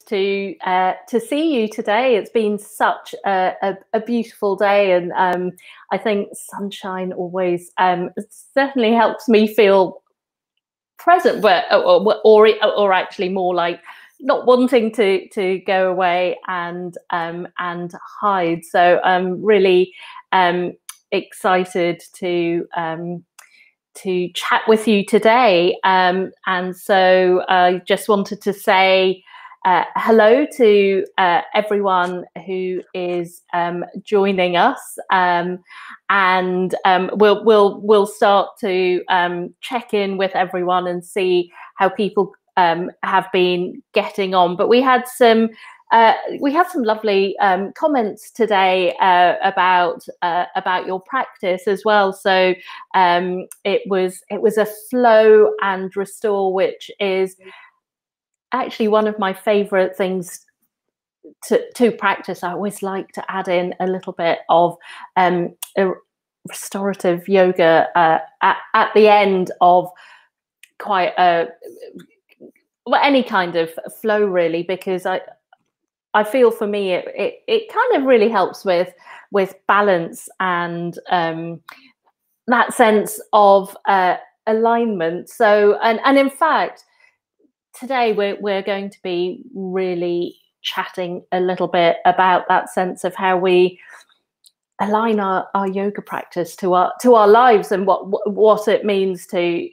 to see you today. It's been such a beautiful day, and I think sunshine always certainly helps me feel present, but or actually more like not wanting to go away and hide. So I'm really excited to chat with you today, and so I just wanted to say hello to everyone who is joining us, and we'll start to check in with everyone and see how people have been getting on. But we had some lovely comments today about your practice as well. So it was a flow and restore, which is actually one of my favorite things to practice. I always like to add in a little bit of restorative yoga at the end of quite any kind of flow, really, because I feel for me it kind of really helps with balance and that sense of alignment. So and in fact today we're going to be really chatting a little bit about that sense of how we align our yoga practice to our lives, and what it means to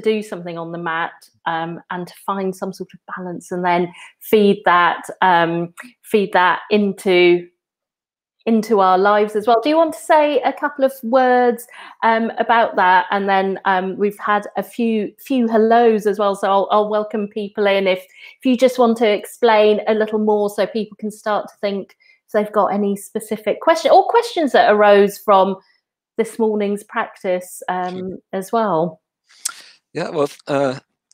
do something on the mat, and to find some sort of balance, and then feed that into our lives as well. Do you want to say a couple of words about that? And then we've had a few hellos as well, so I'll welcome people in if you just want to explain a little more, so people can start to think if they've got any specific question or questions that arose from this morning's practice as well. Yeah, well,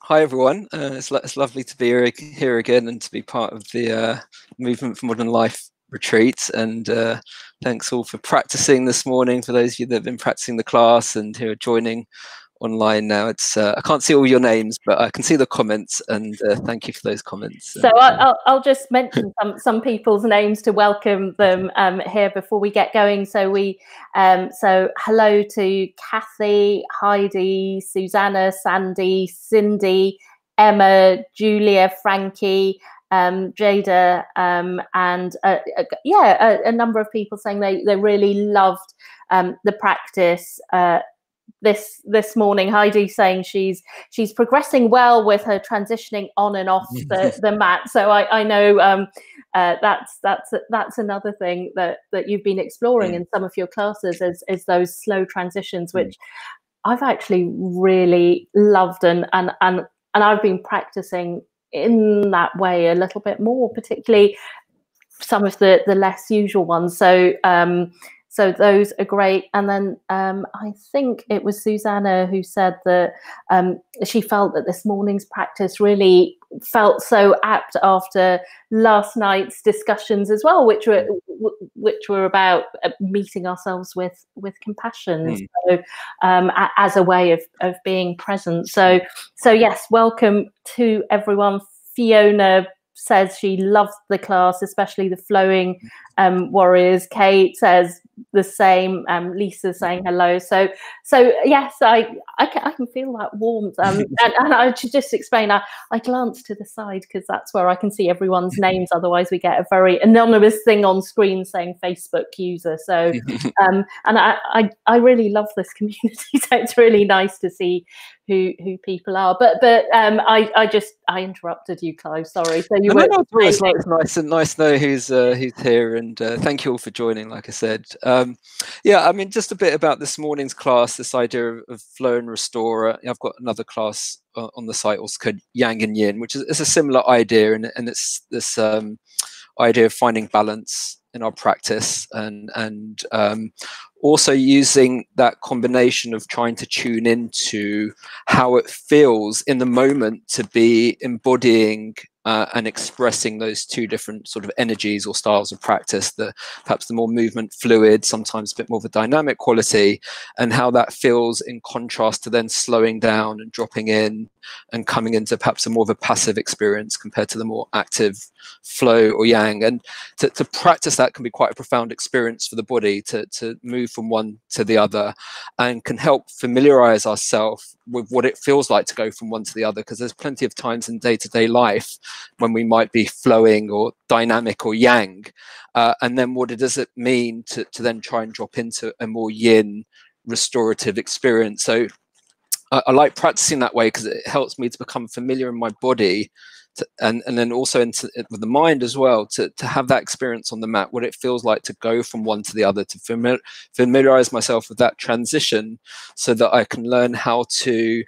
hi everyone. It's lovely to be here again and to be part of the Movement for Modern Life retreat. And thanks all for practicing this morning. For those of you that have been practicing the class and who are joining online now, it's I can't see all your names, but I can see the comments, and thank you for those comments. So I'll just mention some people's names to welcome them here before we get going. So so hello to Kathy, Heidi, Susanna, Sandy, Cindy, Emma, Julia, Frankie, Jada, and a number of people saying they really loved the practice this morning. Heidi saying she's progressing well with her transitioning on and off the mat. So I know that's another thing that you've been exploring in some of your classes is those slow transitions, which I've actually really loved, and I've been practicing in that way a little bit more, particularly some of the less usual ones. So those are great. And then I think it was Susanna who said that she felt that this morning's practice really felt so apt after last night's discussions as well, which were about meeting ourselves with compassion, so as a way of being present. So yes, welcome to everyone. Fiona says she loves the class, especially the flowing warriors. Kate says the same. Lisa saying hello. So yes, I can feel that warmth. And I should just explain. I glance to the side because that's where I can see everyone's names. Otherwise, we get a very anonymous thing on screen saying Facebook user. So and I really love this community. So it's really nice to see who people are. But I interrupted you, Clive. Sorry. So you it's nice to know who's here, and thank you all for joining. Like I said, yeah, I mean, just a bit about this morning's class, this idea of flow and restore. I've got another class on the site also called Yang and Yin, which is a similar idea, and it's this idea of finding balance in our practice, and also using that combination of trying to tune into how it feels in the moment to be embodying and expressing those two different sort of energies or styles of practice, perhaps the more movement fluid, sometimes a bit more of a dynamic quality, and how that feels in contrast to then slowing down and dropping in and coming into perhaps a more of a passive experience compared to the more active flow or yang. And to practice that can be quite a profound experience for the body, to move from one to the other, and can help familiarize ourselves with what it feels like to go from one to the other, because there's plenty of times in day-to-day life when we might be flowing or dynamic or yang, and then what does it mean to then try and drop into a more yin restorative experience. So I like practicing that way because it helps me to become familiar in my body, and then also with the mind as well, to have that experience on the mat, what it feels like to go from one to the other, to familiarize myself with that transition, so that I can learn how to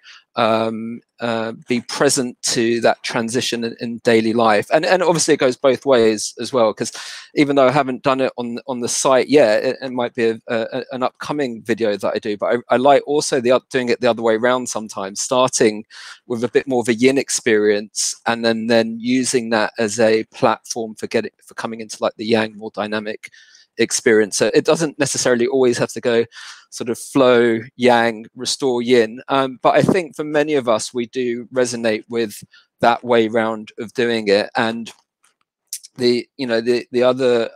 be present to that transition in daily life. And obviously it goes both ways as well, because even though I haven't done it on the site yet, it might be an upcoming video that I do, but I like also doing it the other way around sometimes, starting with a bit more of a yin experience, and then using that as a platform for coming into like the yang, more dynamic experience. So it doesn't necessarily always have to go sort of flow yang, restore yin, but I think for many of us we do resonate with that way round of doing it. And the other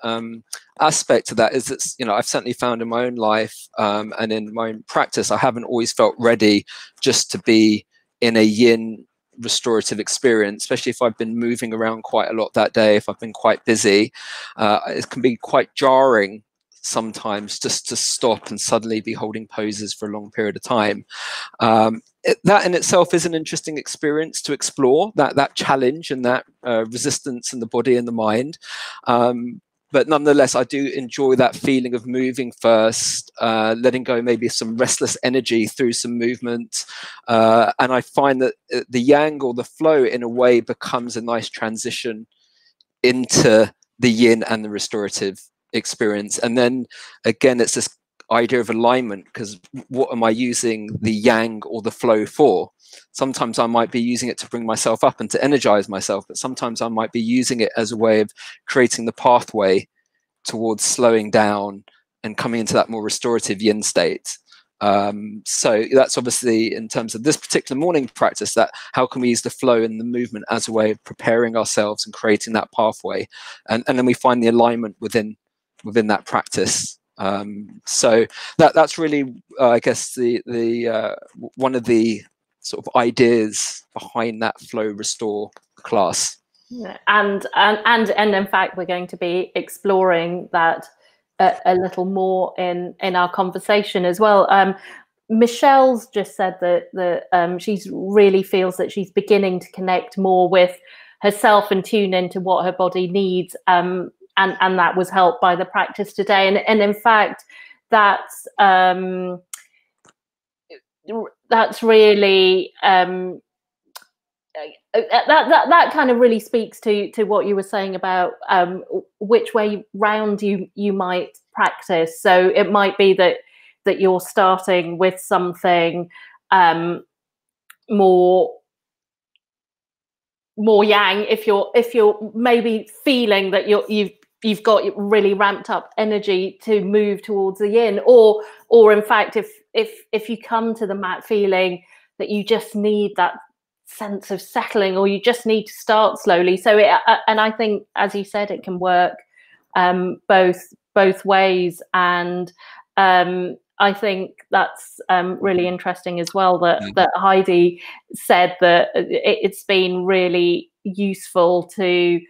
aspect of that is that, I've certainly found in my own life and in my own practice, I haven't always felt ready just to be in a yin restorative experience, especially if I've been moving around quite a lot that day, if I've been quite busy. It can be quite jarring sometimes just to stop and suddenly be holding poses for a long period of time. That in itself is an interesting experience to explore, that challenge and that resistance in the body and the mind. But nonetheless, I do enjoy that feeling of moving first, letting go maybe some restless energy through some movement. And I find that the yang, or the flow, in a way becomes a nice transition into the yin and the restorative experience. And then again, it's this idea of alignment, because what am I using the yang or the flow for? Sometimes I might be using it to bring myself up and to energize myself, but sometimes I might be using it as a way of creating the pathway towards slowing down and coming into that more restorative yin state. So that's obviously, in terms of this particular morning practice, that how can we use the flow and the movement as a way of preparing ourselves and creating that pathway, and then we find the alignment within that practice. So that's really I guess the one of the sort of ideas behind that flow restore class. Yeah, and in fact we're going to be exploring that a little more in our conversation as well. Michelle's just said that she really feels that she's beginning to connect more with herself and tune into what her body needs, and that was helped by the practice today. And in fact, that's really that kind of really speaks to what you were saying about which way round you might practice. So it might be that you're starting with something more yang, if you're maybe feeling that you've got really ramped up energy to move towards the yin, or in fact if you come to the mat feeling that you just need that sense of settling, or you just need to start slowly. So and I think, as you said, it can work both ways. And I think that's really interesting as well, that Heidi said that it's been really useful to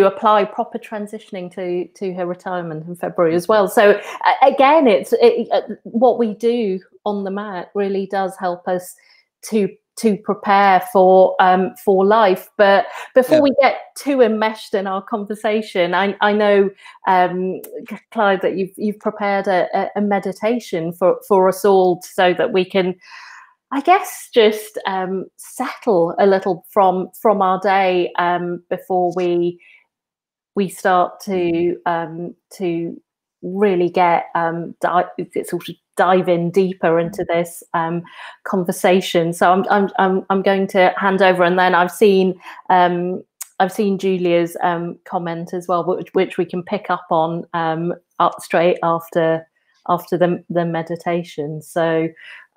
apply proper transitioning to her retirement in February as well. So again, what we do on the mat really does help us to prepare for life. But before we get too enmeshed in our conversation, I know, Clive, that you've prepared a meditation for us all, so that we can, I guess, just settle a little from our day before we start to really get sort of dive in deeper into this conversation. So I'm going to hand over, and then I've seen Julia's comment as well, which we can pick up on up straight after the meditation. So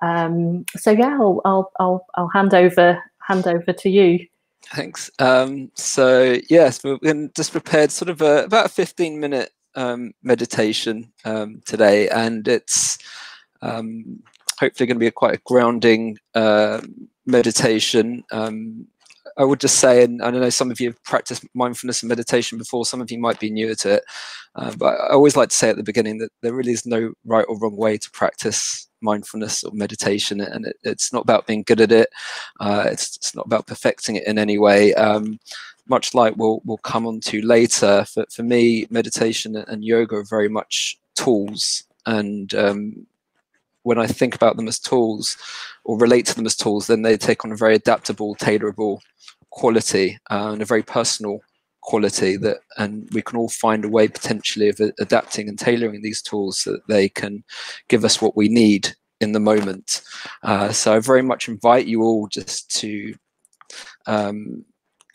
So yeah, I'll hand over to you. Thanks. So yes, we're just prepared sort of about a 15-minute meditation today, and it's hopefully going to be quite a grounding meditation. I would just say, and I know some of you have practiced mindfulness and meditation before, some of you might be newer to it, but I always like to say at the beginning that there really is no right or wrong way to practice mindfulness or meditation, and it's not about being good at it. It's not about perfecting it in any way. Much like we'll come on to later, for me, meditation and yoga are very much tools, and when I think about them as tools or relate to them as tools, then they take on a very adaptable, tailorable quality and a very personal quality, and we can all find a way potentially of adapting and tailoring these tools so that they can give us what we need in the moment. So I very much invite you all just to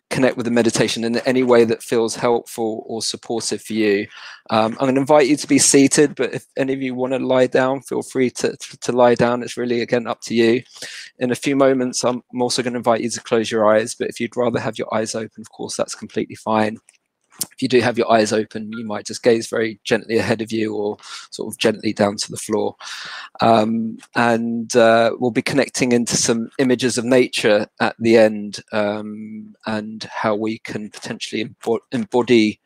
connect with the meditation in any way that feels helpful or supportive for you. I'm going to invite you to be seated, but if any of you want to lie down, feel free to lie down. It's really, again, up to you. In a few moments, I'm also going to invite you to close your eyes, but if you'd rather have your eyes open, of course, that's completely fine. If you do have your eyes open, you might just gaze very gently ahead of you or sort of gently down to the floor. And we'll be connecting into some images of nature at the end, and how we can potentially embody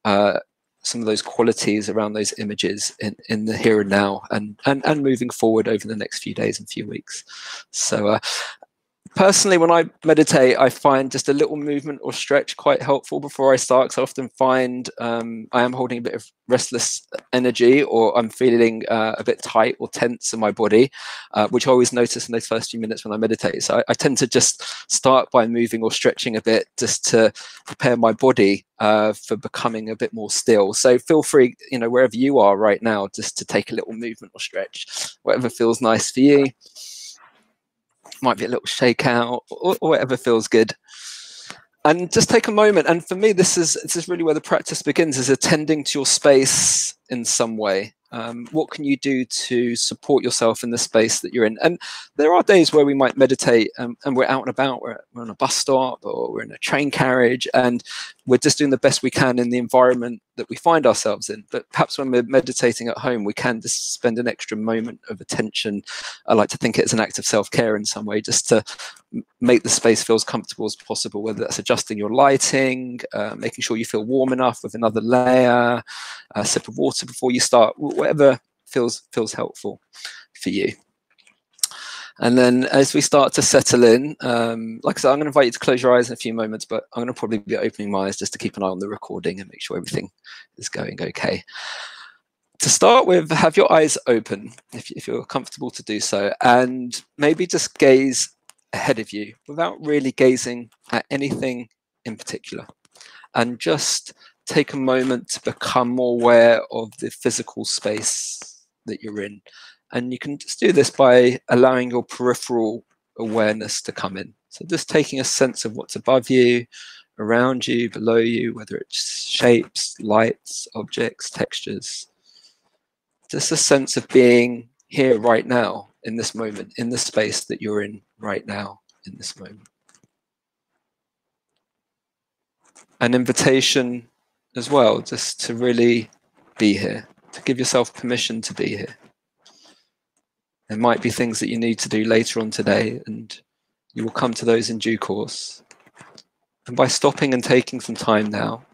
some of those qualities around those images in the here and now, and moving forward over the next few days and few weeks. So personally, when I meditate, I find just a little movement or stretch quite helpful before I start, because I often find I am holding a bit of restless energy, or I'm feeling a bit tight or tense in my body, which I always notice in those first few minutes when I meditate. So I tend to just start by moving or stretching a bit, just to prepare my body for becoming a bit more still. So feel free, wherever you are right now, just to take a little movement or stretch, whatever feels nice for you. Might be a little shakeout, or whatever feels good. And just take a moment. And for me, this is really where the practice begins, is attending to your space in some way. What can you do to support yourself in the space that you're in? And there are days where we might meditate and we're out and about, we're on a bus stop or we're in a train carriage, and we're just doing the best we can in the environment that we find ourselves in. But perhaps when we're meditating at home, we can just spend an extra moment of attention. I like to think it as an act of self-care in some way, just to make the space feel as comfortable as possible, whether that's adjusting your lighting, making sure you feel warm enough with another layer, a sip of water before you start, whatever feels helpful for you. And then as we start to settle in, like I said, I'm going to invite you to close your eyes in a few moments, but I'm going to probably be opening my eyes just to keep an eye on the recording and make sure everything is going okay. To start with, have your eyes open if you're comfortable to do so, and maybe just gaze ahead of you without really gazing at anything in particular, and just take a moment to become more aware of the physical space that you're in. And you can just do this by allowing your peripheral awareness to come in. So just taking a sense of what's above you, around you, below you, whether it's shapes, lights, objects, textures. Just a sense of being here right now, in this moment, in the space that you're in right now, in this moment. An invitation as well, just to really be here, to give yourself permission to be here. There might be things that you need to do later on today, and you will come to those in due course. And by stopping and taking some time now,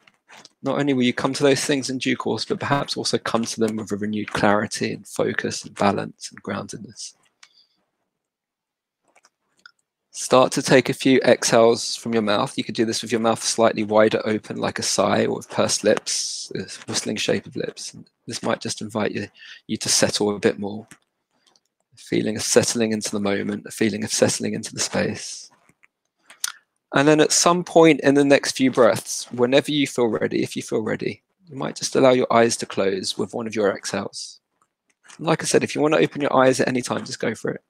not only will you come to those things in due course, but perhaps also come to them with a renewed clarity and focus and balance and groundedness. Start to take a few exhales from your mouth. You could do this with your mouth slightly wider open, like a sigh, or with pursed lips, a whistling shape of lips. This might just invite you to settle a bit more. A feeling of settling into the moment, a feeling of settling into the space. And then at some point in the next few breaths, whenever you feel ready, if you feel ready, you might just allow your eyes to close with one of your exhales. And like I said, if you want to open your eyes at any time, just go for it.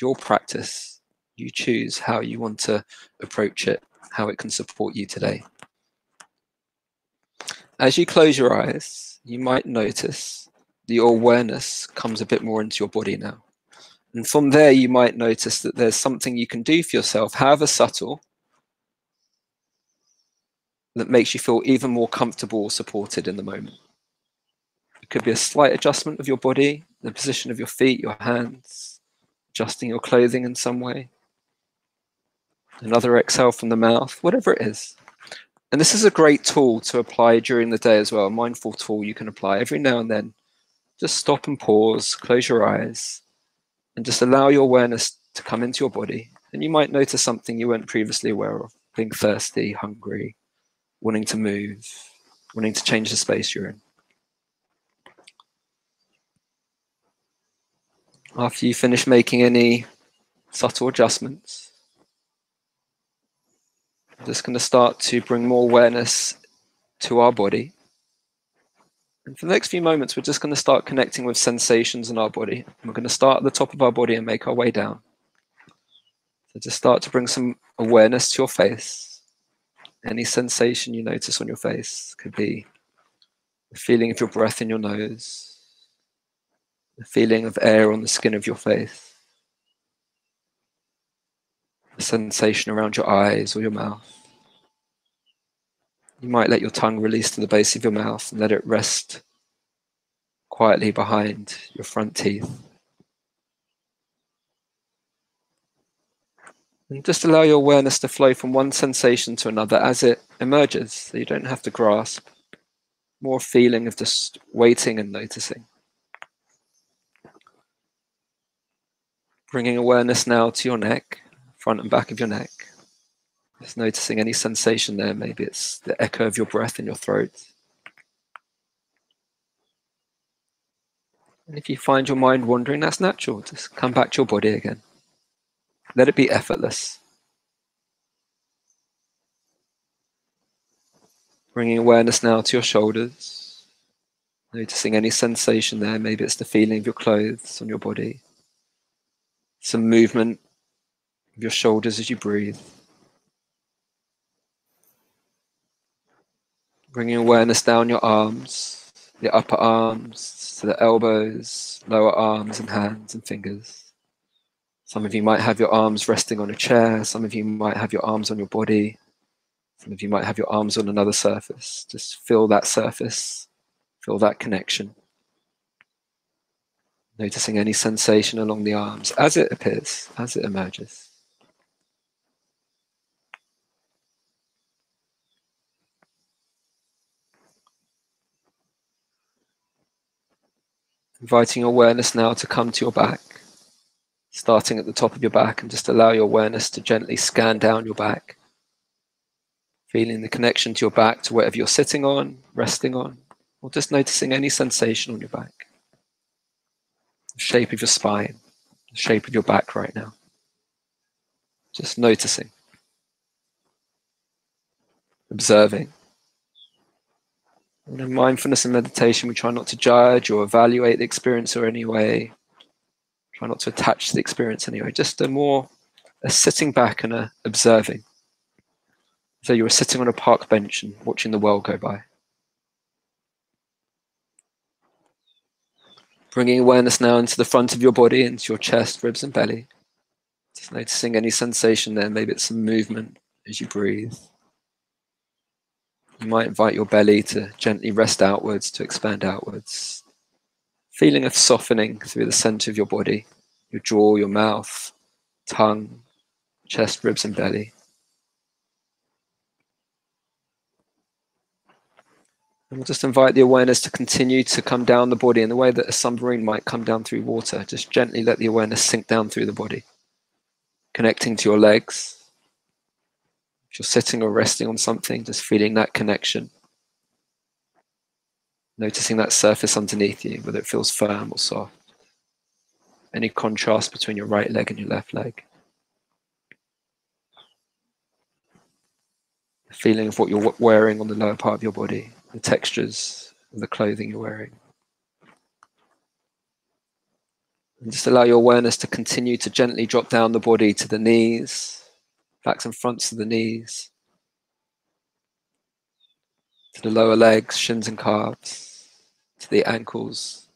Your practice. You choose how you want to approach it, how it can support you today. As you close your eyes, you might notice that your awareness comes a bit more into your body now. And from there, you might notice that there's something you can do for yourself, however subtle, that makes you feel even more comfortable or supported in the moment. It could be a slight adjustment of your body, the position of your feet, your hands, adjusting your clothing in some way. Another exhale from the mouth, whatever it is. And this is a great tool to apply during the day as well, a mindful tool you can apply every now and then. Just stop and pause, close your eyes, and just allow your awareness to come into your body. And you might notice something you weren't previously aware of, being thirsty, hungry, wanting to move, wanting to change the space you're in. After you finish making any subtle adjustments, I'm just going to start to bring more awareness to our body. And for the next few moments, we're just going to start connecting with sensations in our body. We're going to start at the top of our body and make our way down. So just start to bring some awareness to your face. Any sensation you notice on your face could be the feeling of your breath in your nose, the feeling of air on the skin of your face, the sensation around your eyes or your mouth. You might let your tongue release to the base of your mouth and let it rest quietly behind your front teeth. And just allow your awareness to flow from one sensation to another as it emerges, so you don't have to grasp. More feeling of just waiting and noticing. Bringing awareness now to your neck, front and back of your neck. Just noticing any sensation there. Maybe it's the echo of your breath in your throat. And if you find your mind wandering, that's natural. Just come back to your body again. Let it be effortless. Bringing awareness now to your shoulders. Noticing any sensation there. Maybe it's the feeling of your clothes on your body. Some movement of your shoulders as you breathe. Bringing awareness down your arms, your upper arms to the elbows, lower arms and hands and fingers. Some of you might have your arms resting on a chair. Some of you might have your arms on your body. Some of you might have your arms on another surface. Just feel that surface, feel that connection. Noticing any sensation along the arms as it appears, as it emerges. Inviting awareness now to come to your back, starting at the top of your back, and just allow your awareness to gently scan down your back, feeling the connection to your back, to whatever you're sitting on, resting on, or just noticing any sensation on your back. The shape of your spine, the shape of your back right now. Just noticing, observing. And in mindfulness and meditation, we try not to judge or evaluate the experience in any way. Try not to attach to the experience anyway. Just a sitting back and a observing. So you were sitting on a park bench and watching the world go by. Bringing awareness now into the front of your body, into your chest, ribs and belly. Just noticing any sensation there. Maybe it's some movement as you breathe. You might invite your belly to gently rest outwards, to expand outwards. Feeling of softening through the center of your body, your jaw, your mouth, tongue, chest, ribs and belly. And we'll just invite the awareness to continue to come down the body in the way that a submarine might come down through water. Just gently let the awareness sink down through the body, connecting to your legs. If you're sitting or resting on something, just feeling that connection. Noticing that surface underneath you, whether it feels firm or soft. Any contrast between your right leg and your left leg. The feeling of what you're wearing on the lower part of your body, the textures of the clothing you're wearing. And just allow your awareness to continue to gently drop down the body to the knees, backs and fronts of the knees, to the lower legs, shins and calves, to the ankles.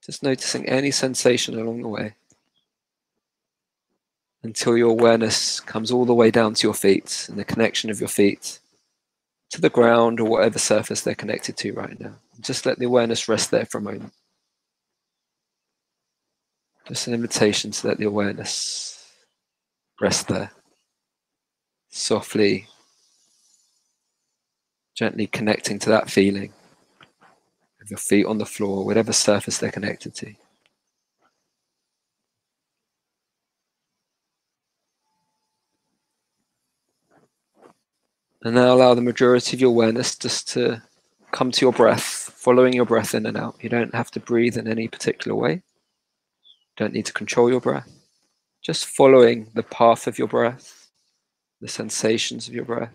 Just noticing any sensation along the way. until your awareness comes all the way down to your feet and the connection of your feet to the ground or whatever surface they're connected to right now. Just let the awareness rest there for a moment. Just an invitation to let the awareness rest there. Softly, gently connecting to that feeling of your feet on the floor, whatever surface they're connected to. And now allow the majority of your awareness just to come to your breath, following your breath in and out. You don't have to breathe in any particular way. You don't need to control your breath. Just following the path of your breath, the sensations of your breath,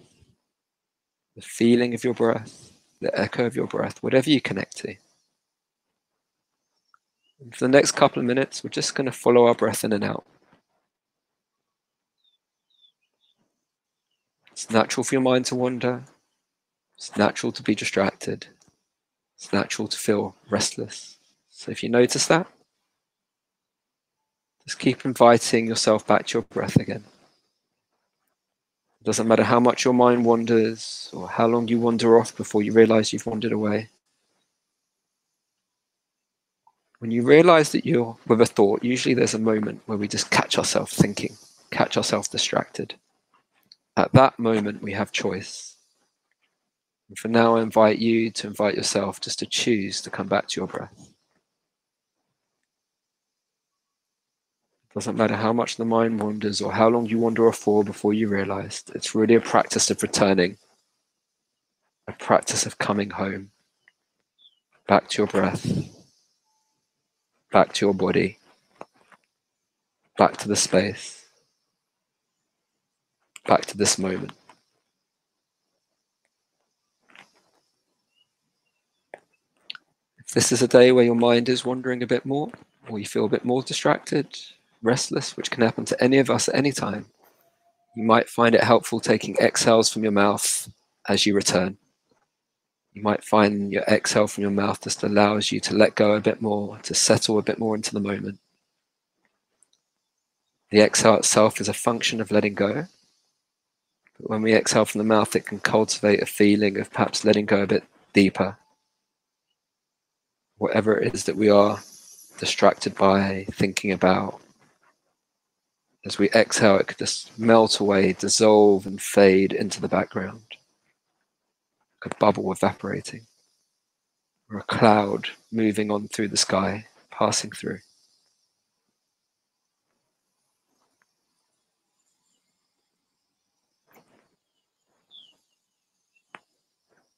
the feeling of your breath, the echo of your breath, whatever you connect to. And for the next couple of minutes, we're just going to follow our breath in and out. It's natural for your mind to wander. It's natural to be distracted. It's natural to feel restless. So if you notice that, just keep inviting yourself back to your breath again. It doesn't matter how much your mind wanders or how long you wander off before you realize you've wandered away. When you realize that you're with a thought, usually there's a moment where we just catch ourselves thinking, catch ourselves distracted. At that moment, we have choice. And for now, I invite you to invite yourself just to choose to come back to your breath. It doesn't matter how much the mind wanders or how long you wander off for before you realize. It's really a practice of returning, a practice of coming home, back to your breath, back to your body, back to the space, back to this moment. If this is a day where your mind is wandering a bit more, or you feel a bit more distracted, restless, which can happen to any of us at any time, you might find it helpful taking exhales from your mouth as you return. You might find your exhale from your mouth just allows you to let go a bit more, to settle a bit more into the moment. The exhale itself is a function of letting go. But when we exhale from the mouth, it can cultivate a feeling of perhaps letting go a bit deeper. Whatever it is that we are distracted by, thinking about, as we exhale, it could just melt away, dissolve and fade into the background. Like a bubble evaporating, or a cloud moving on through the sky, passing through.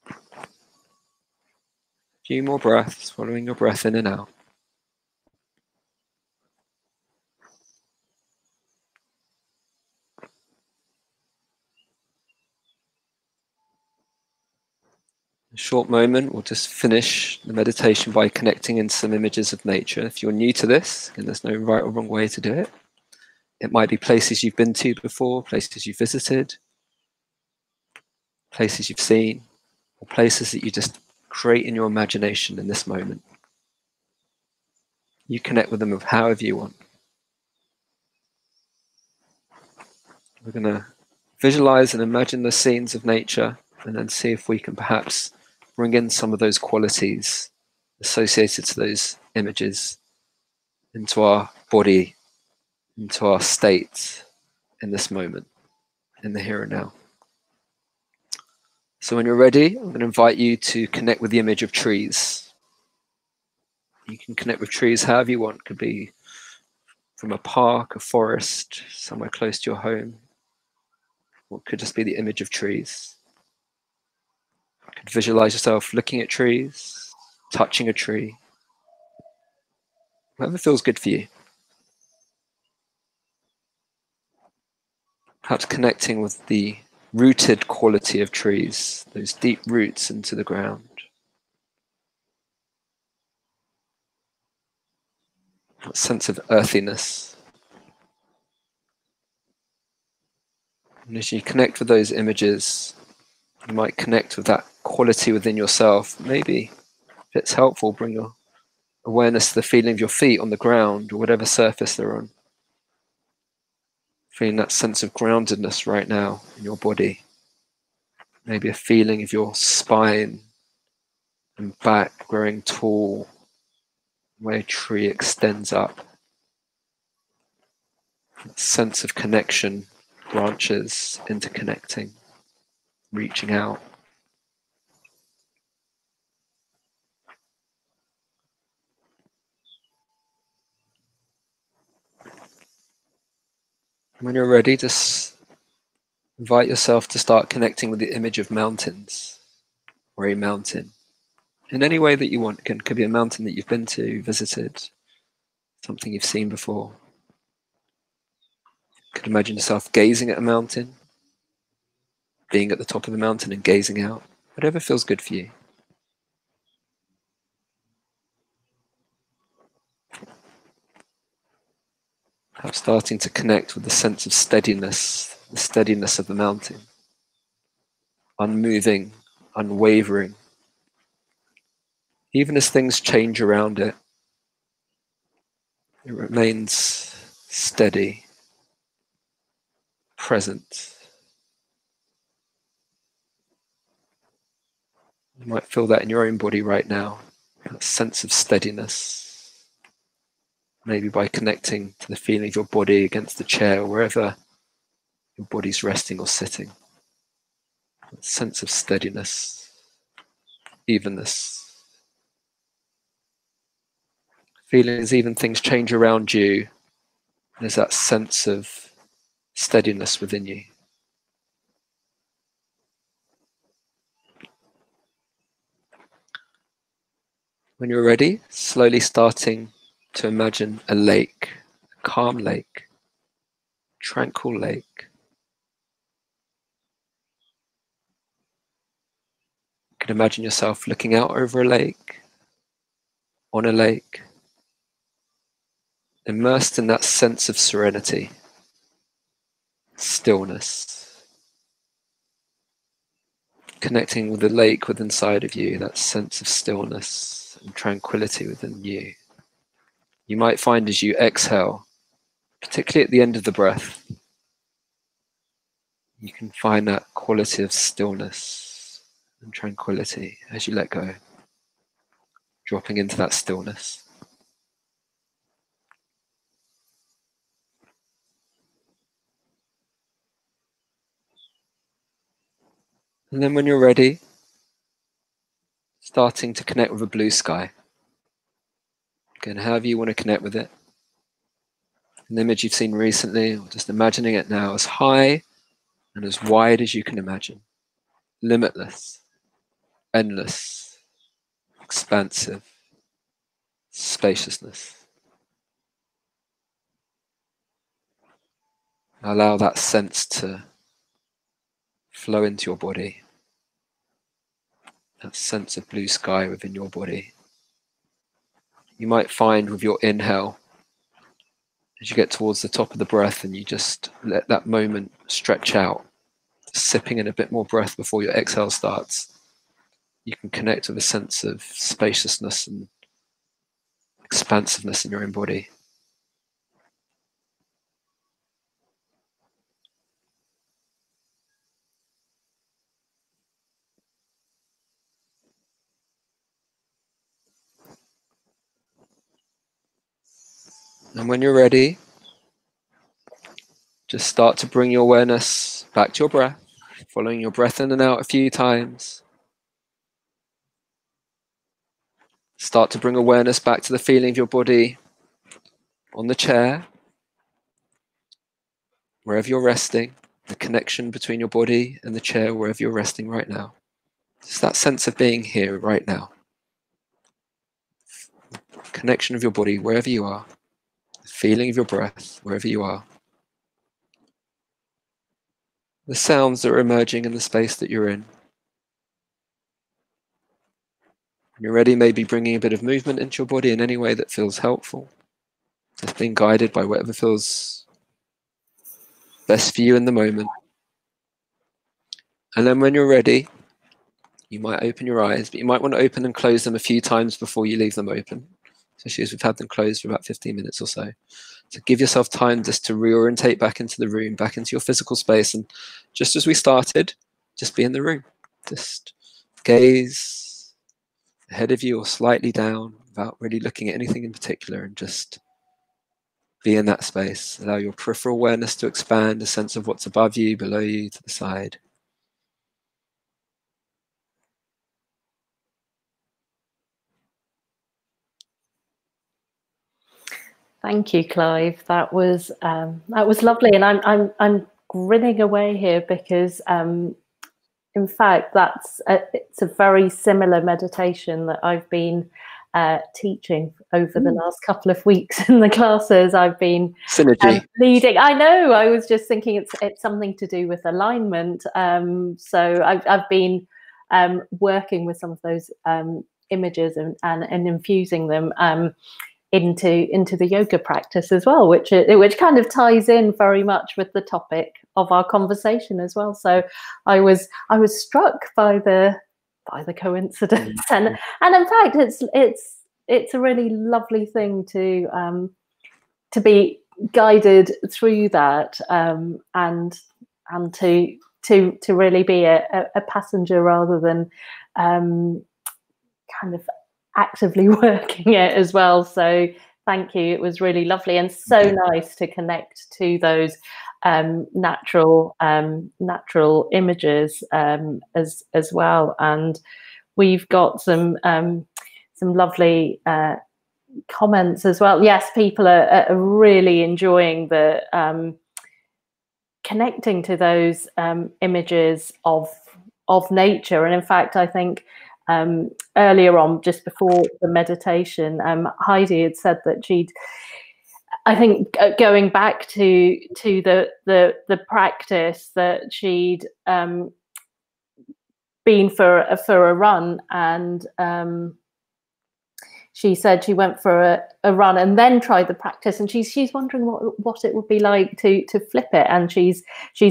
A few more breaths, following your breath in and out. A short moment, we'll just finish the meditation by connecting in some images of nature. If you're new to this, and there's no right or wrong way to do it, it might be places you've been to before, places you've visited, places you've seen, or places that you just create in your imagination in this moment. You connect with them however you want. We're going to visualize and imagine the scenes of nature and then see if we can perhaps bring in some of those qualities associated to those images into our body, into our state in this moment, in the here and now. So when you're ready, I'm going to invite you to connect with the image of trees. You can connect with trees however you want. It could be from a park, a forest, somewhere close to your home. Or it could just be the image of trees. You could visualize yourself looking at trees, touching a tree. Whatever feels good for you. Perhaps connecting with the rooted quality of trees, those deep roots into the ground. That sense of earthiness. And as you connect with those images, you might connect with that quality within yourself. Maybe, if it's helpful, bring your awareness to the feeling of your feet on the ground or whatever surface they're on. Feeling that sense of groundedness right now in your body. Maybe a feeling of your spine and back growing tall, where a tree extends up. A sense of connection, branches interconnecting, reaching out. When you're ready, just invite yourself to start connecting with the image of mountains, or a mountain, in any way that you want. It could be a mountain that you've been to, visited, something you've seen before. You could imagine yourself gazing at a mountain, being at the top of the mountain and gazing out, whatever feels good for you. Perhaps starting to connect with the sense of steadiness, the steadiness of the mountain, unmoving, unwavering. Even as things change around it, it remains steady, present. You might feel that in your own body right now, that sense of steadiness. Maybe by connecting to the feeling of your body against the chair, wherever your body's resting or sitting. That sense of steadiness, evenness. Feeling as even things change around you, there's that sense of steadiness within you. When you're ready, slowly starting to imagine a lake, a calm lake, tranquil lake. You can imagine yourself looking out over a lake, on a lake, immersed in that sense of serenity, stillness, connecting with the lake within inside of you, that sense of stillness and tranquility within you. You might find as you exhale, particularly at the end of the breath, you can find that quality of stillness and tranquility as you let go, dropping into that stillness. And then when you're ready, starting to connect with a blue sky. Again, however you want to connect with it. An image you've seen recently, or just imagining it now as high and as wide as you can imagine. Limitless, endless, expansive, spaciousness. Allow that sense to flow into your body. That sense of blue sky within your body. You might find with your inhale, as you get towards the top of the breath and you just let that moment stretch out, sipping in a bit more breath before your exhale starts, you can connect with a sense of spaciousness and expansiveness in your own body. And when you're ready, just start to bring your awareness back to your breath, following your breath in and out a few times. Start to bring awareness back to the feeling of your body on the chair, wherever you're resting, the connection between your body and the chair, wherever you're resting right now. Just that sense of being here right now. Connection of your body wherever you are, the feeling of your breath wherever you are. The sounds that are emerging in the space that you're in. When you're ready, maybe bringing a bit of movement into your body in any way that feels helpful. Just being guided by whatever feels best for you in the moment. And then when you're ready, you might open your eyes, but you might want to open and close them a few times before you leave them open. especially as we've had them closed for about 15 minutes or so. So give yourself time just to reorientate back into the room, back into your physical space. And just as we started, just be in the room. Just gaze ahead of you or slightly down without really looking at anything in particular, and just be in that space. Allow your peripheral awareness to expand, a sense of what's above you, below you, to the side. Thank you, Clive. That was lovely, and I'm grinning away here because in fact it's a very similar meditation that I've been teaching over the last couple of weeks in the classes I've been leading. I know. I was just thinking it's something to do with alignment. So I've been working with some of those images and infusing them into the yoga practice as well, which kind of ties in very much with the topic of our conversation as well. So I was struck by the coincidence, and in fact it's a really lovely thing to be guided through that, and to really be a passenger rather than kind of actively working it as well. So thank you. It was really lovely and so nice to connect to those natural images as well. And we've got some lovely comments as well. Yes, people are really enjoying the connecting to those images of nature. And in fact, I think earlier on, just before the meditation, Heidi had said that she'd, I think, going back to the practice, that she'd been for a run, and she said she went for a run and then tried the practice, and she's wondering what it would be like to flip it, and she's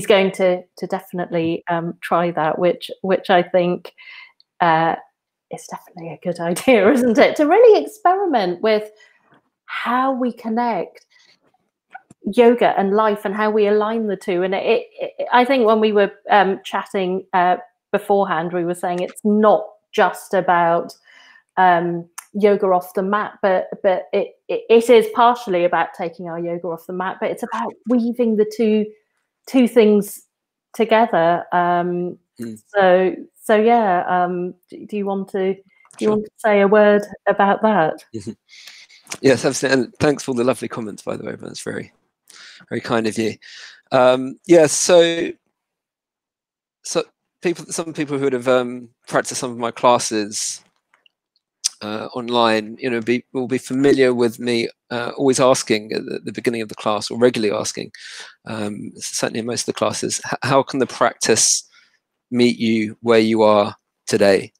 going to definitely try that, which I think it's definitely a good idea, isn't it? To really experiment with how we connect yoga and life and how we align the two. And I think when we were chatting beforehand, we were saying it's not just about yoga off the mat, but it is partially about taking our yoga off the mat, but it's about weaving the two things together. So yeah, do you want to say a word about that? Yes, absolutely. And thanks for all the lovely comments, by the way. That's very, very kind of you. Yeah, so some people who would have practiced some of my classes online, will be familiar with me always asking at the beginning of the class, or regularly asking, certainly in most of the classes, how can the practice meet you where you are today?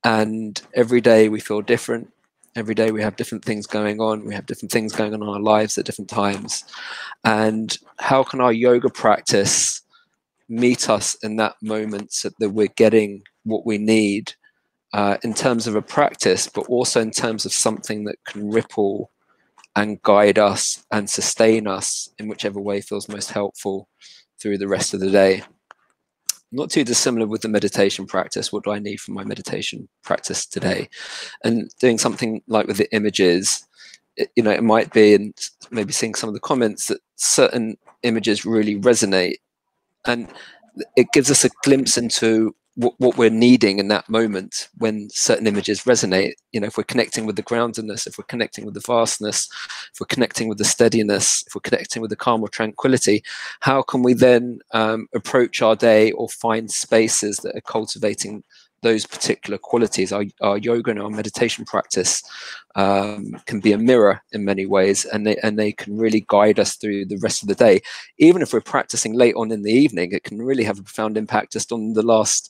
And every day we feel different. Every day we have different things going on. We have different things going on in our lives at different times. And how can our yoga practice meet us in that moment so that we're getting what we need in terms of a practice, but also in terms of something that can ripple and guide us and sustain us in whichever way feels most helpful through the rest of the day. Not too dissimilar with the meditation practice. What do I need for my meditation practice today? And doing something like with the images, it might be, and maybe seeing some of the comments, that certain images really resonate, and it gives us a glimpse into what we're needing in that moment when certain images resonate. If we're connecting with the groundedness, if we're connecting with the vastness, if we're connecting with the steadiness, if we're connecting with the calm or tranquility, how can we then approach our day or find spaces that are cultivating those particular qualities? Our yoga and our meditation practice can be a mirror in many ways, and they can really guide us through the rest of the day. Even if we're practicing late on in the evening, it can really have a profound impact just on the last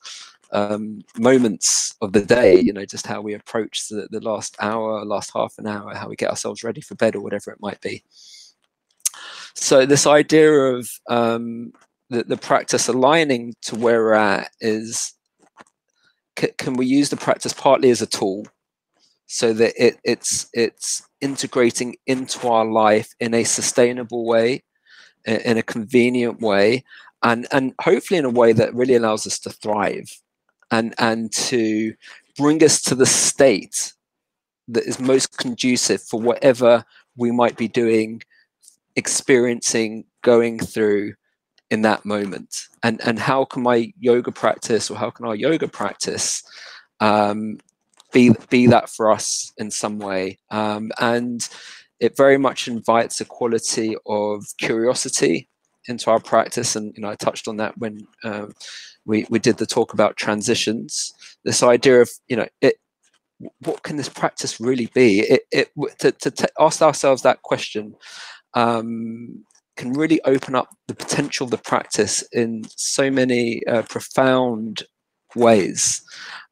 moments of the day, just how we approach the last hour, last half an hour, how we get ourselves ready for bed or whatever it might be. So this idea of the practice aligning to where we're at is, can we use the practice partly as a tool? so that it's integrating into our life in a sustainable way, in a convenient way, and hopefully in a way that really allows us to thrive, and to bring us to the state that is most conducive for whatever we might be doing, experiencing, going through in that moment. And how can my yoga practice, or how can our yoga practice be that for us in some way? And it very much invites a quality of curiosity into our practice. And I touched on that when we did the talk about transitions. This idea of what can this practice really be? To ask ourselves that question can really open up the potential of the practice in so many profound ways.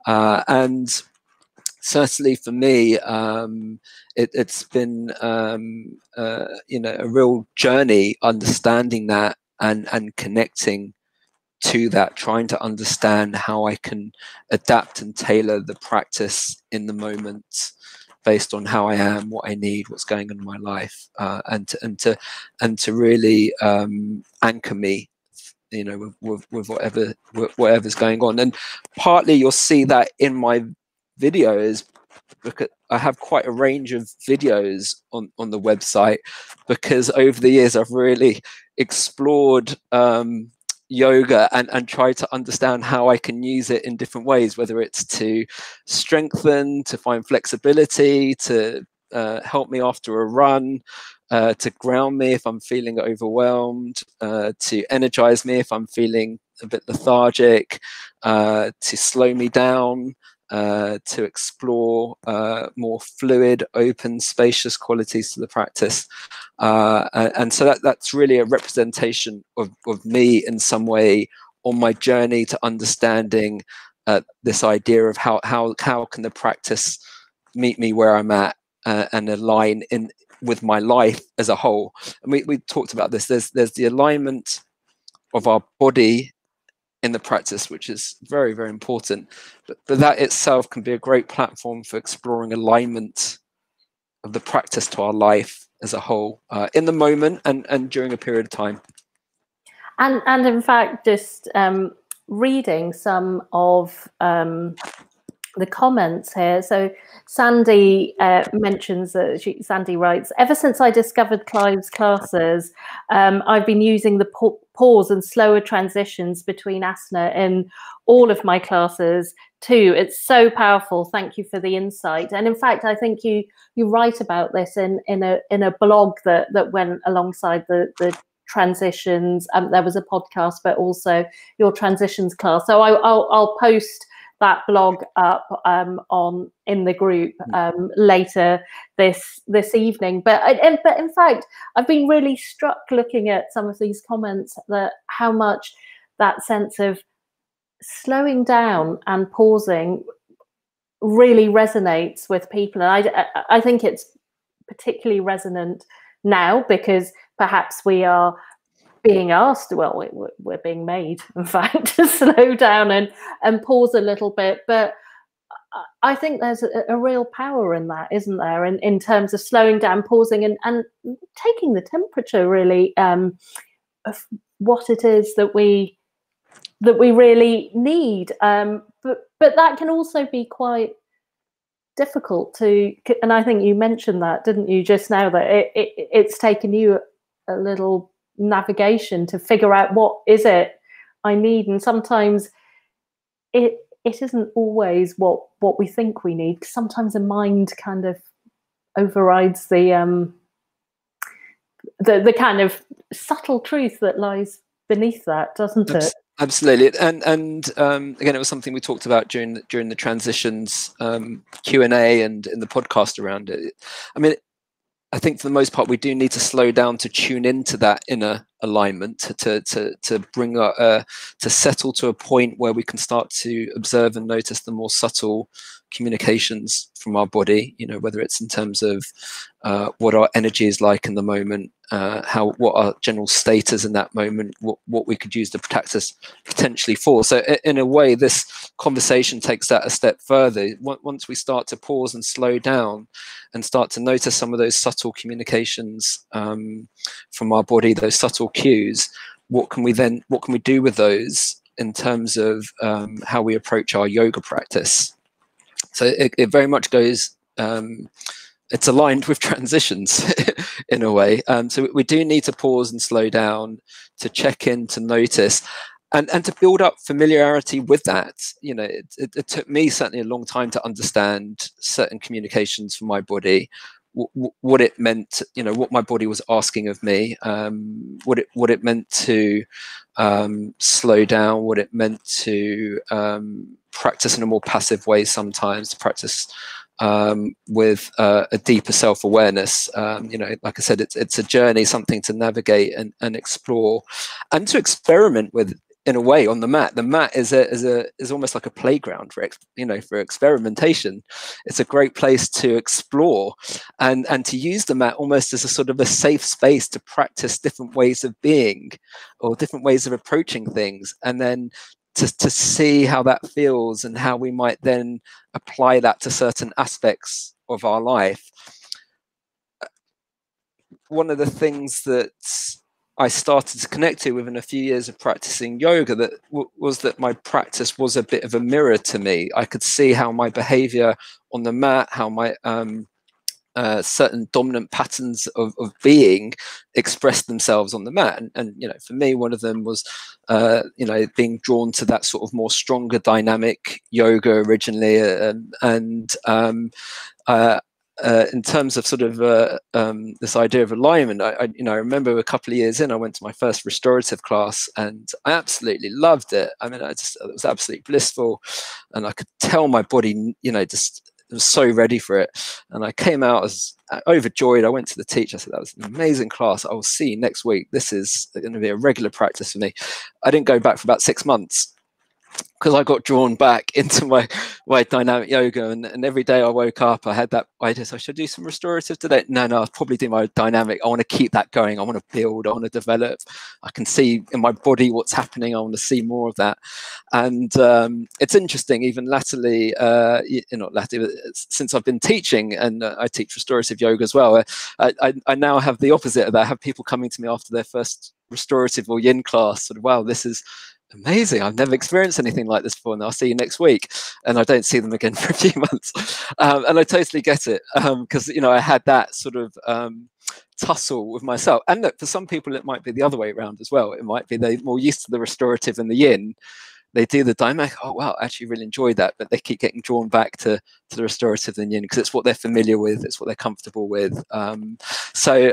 And certainly for me, it's been a real journey understanding that and connecting to that, trying to understand how I can adapt and tailor the practice in the moment based on how I am, what I need, what's going on in my life, and to really anchor me, with whatever's going on. And partly you'll see that in my videos, because I have quite a range of videos on the website, because over the years I've really explored yoga and try to understand how I can use it in different ways, whether it's to strengthen, to find flexibility, to help me after a run, to ground me if I'm feeling overwhelmed, to energize me if I'm feeling a bit lethargic, to slow me down, to explore more fluid, open, spacious qualities to the practice. And so that's really a representation of me in some way on my journey to understanding this idea of how can the practice meet me where I'm at, and align with my life as a whole. And we talked about this. There's the alignment of our body in the practice, which is very, very important, but that itself can be a great platform for exploring alignment of the practice to our life as a whole, in the moment and during a period of time. And in fact, just reading some of the comments here. So Sandy mentions that Sandy writes, ever since I discovered Clive's classes, I've been using the pause and slower transitions between asana in all of my classes too. It's so powerful. Thank you for the insight. And in fact, I think you write about this in a blog that went alongside the transitions. There was a podcast, but also your transitions class. So I'll post that blog up in the group later this evening. But in fact, I've been really struck looking at some of these comments, that how much that sense of slowing down and pausing really resonates with people. And I think it's particularly resonant now, because perhaps we are being asked, well, we're being made, in fact, to slow down and pause a little bit. But I think there's a real power in that, isn't there, in terms of slowing down, pausing, and taking the temperature, really, of what it is that we really need. But that can also be quite difficult to, and I think you mentioned that, didn't you, just now, that it's taken you a little navigation to figure out what is it I need, and sometimes it isn't always what we think we need. Sometimes the mind kind of overrides the kind of subtle truth that lies beneath that, doesn't it? Absolutely. And again, it was something we talked about during the transitions Q&A and in the podcast around it. I mean, I think for the most part, we do need to slow down to tune into that inner alignment, to bring to settle to a point where we can start to observe and notice the more subtle communications from our body, whether it's in terms of what our energy is like in the moment, what our general state is in that moment, what we could use the practice potentially for. So in a way, this conversation takes that a step further. Once we start to pause and slow down and start to notice some of those subtle communications from our body, those subtle cues, what can we do with those in terms of how we approach our yoga practice? So it very much goes, it's aligned with transitions in a way. So we do need to pause and slow down, to check in, to notice, and to build up familiarity with that. You know, it took me certainly a long time to understand certain communications from my body, what it meant, you know, what my body was asking of me, what it meant to slow down, what it meant to practice in a more passive way sometimes, to practice with a deeper self-awareness. You know, like I said, it's a journey, something to navigate and explore, and to experiment with in a way on the mat. The mat is almost like a playground for experimentation. It's a great place to explore and to use the mat almost as a sort of a safe space to practice different ways of being or different ways of approaching things, and then to see how that feels and how we might then apply that to certain aspects of our life. One of the things that I started to connect to within a few years of practicing yoga was that my practice was a bit of a mirror to me. I could see how my behavior on the mat, how my certain dominant patterns of being expressed themselves on the mat, and you know, for me, one of them was you know, being drawn to that sort of more stronger dynamic yoga originally, in terms of sort of this idea of alignment, I remember a couple of years in, I went to my first restorative class and I absolutely loved it. I mean, it was absolutely blissful, and I could tell my body, you know, just was so ready for it. And I came out as overjoyed. I went to the teacher. I said, that was an amazing class. I will see you next week. This is going to be a regular practice for me. I didn't go back for about 6 months because I got drawn back into my dynamic yoga, and every day I woke up, I had that idea, so I should do some restorative today. No, I'll probably do my dynamic. I want to keep that going. I want to build. I want to develop. I can see in my body what's happening. I want to see more of that. And it's interesting, even latterly, not latterly, since I've been teaching, and I teach restorative yoga as well, I now have the opposite of that. I have people coming to me after their first restorative or yin class, sort of, wow, this is amazing. I've never experienced anything like this before, and I'll see you next week. And I don't see them again for a few months. And I totally get it, because, you know, I had that sort of tussle with myself. And look, for some people, it might be the other way around as well. It might be they're more used to the restorative and the yin. They do the dynamic, oh wow, I actually really enjoyed that, but they keep getting drawn back to the restorative and yin because it's what they're familiar with, it's what they're comfortable with. Yeah,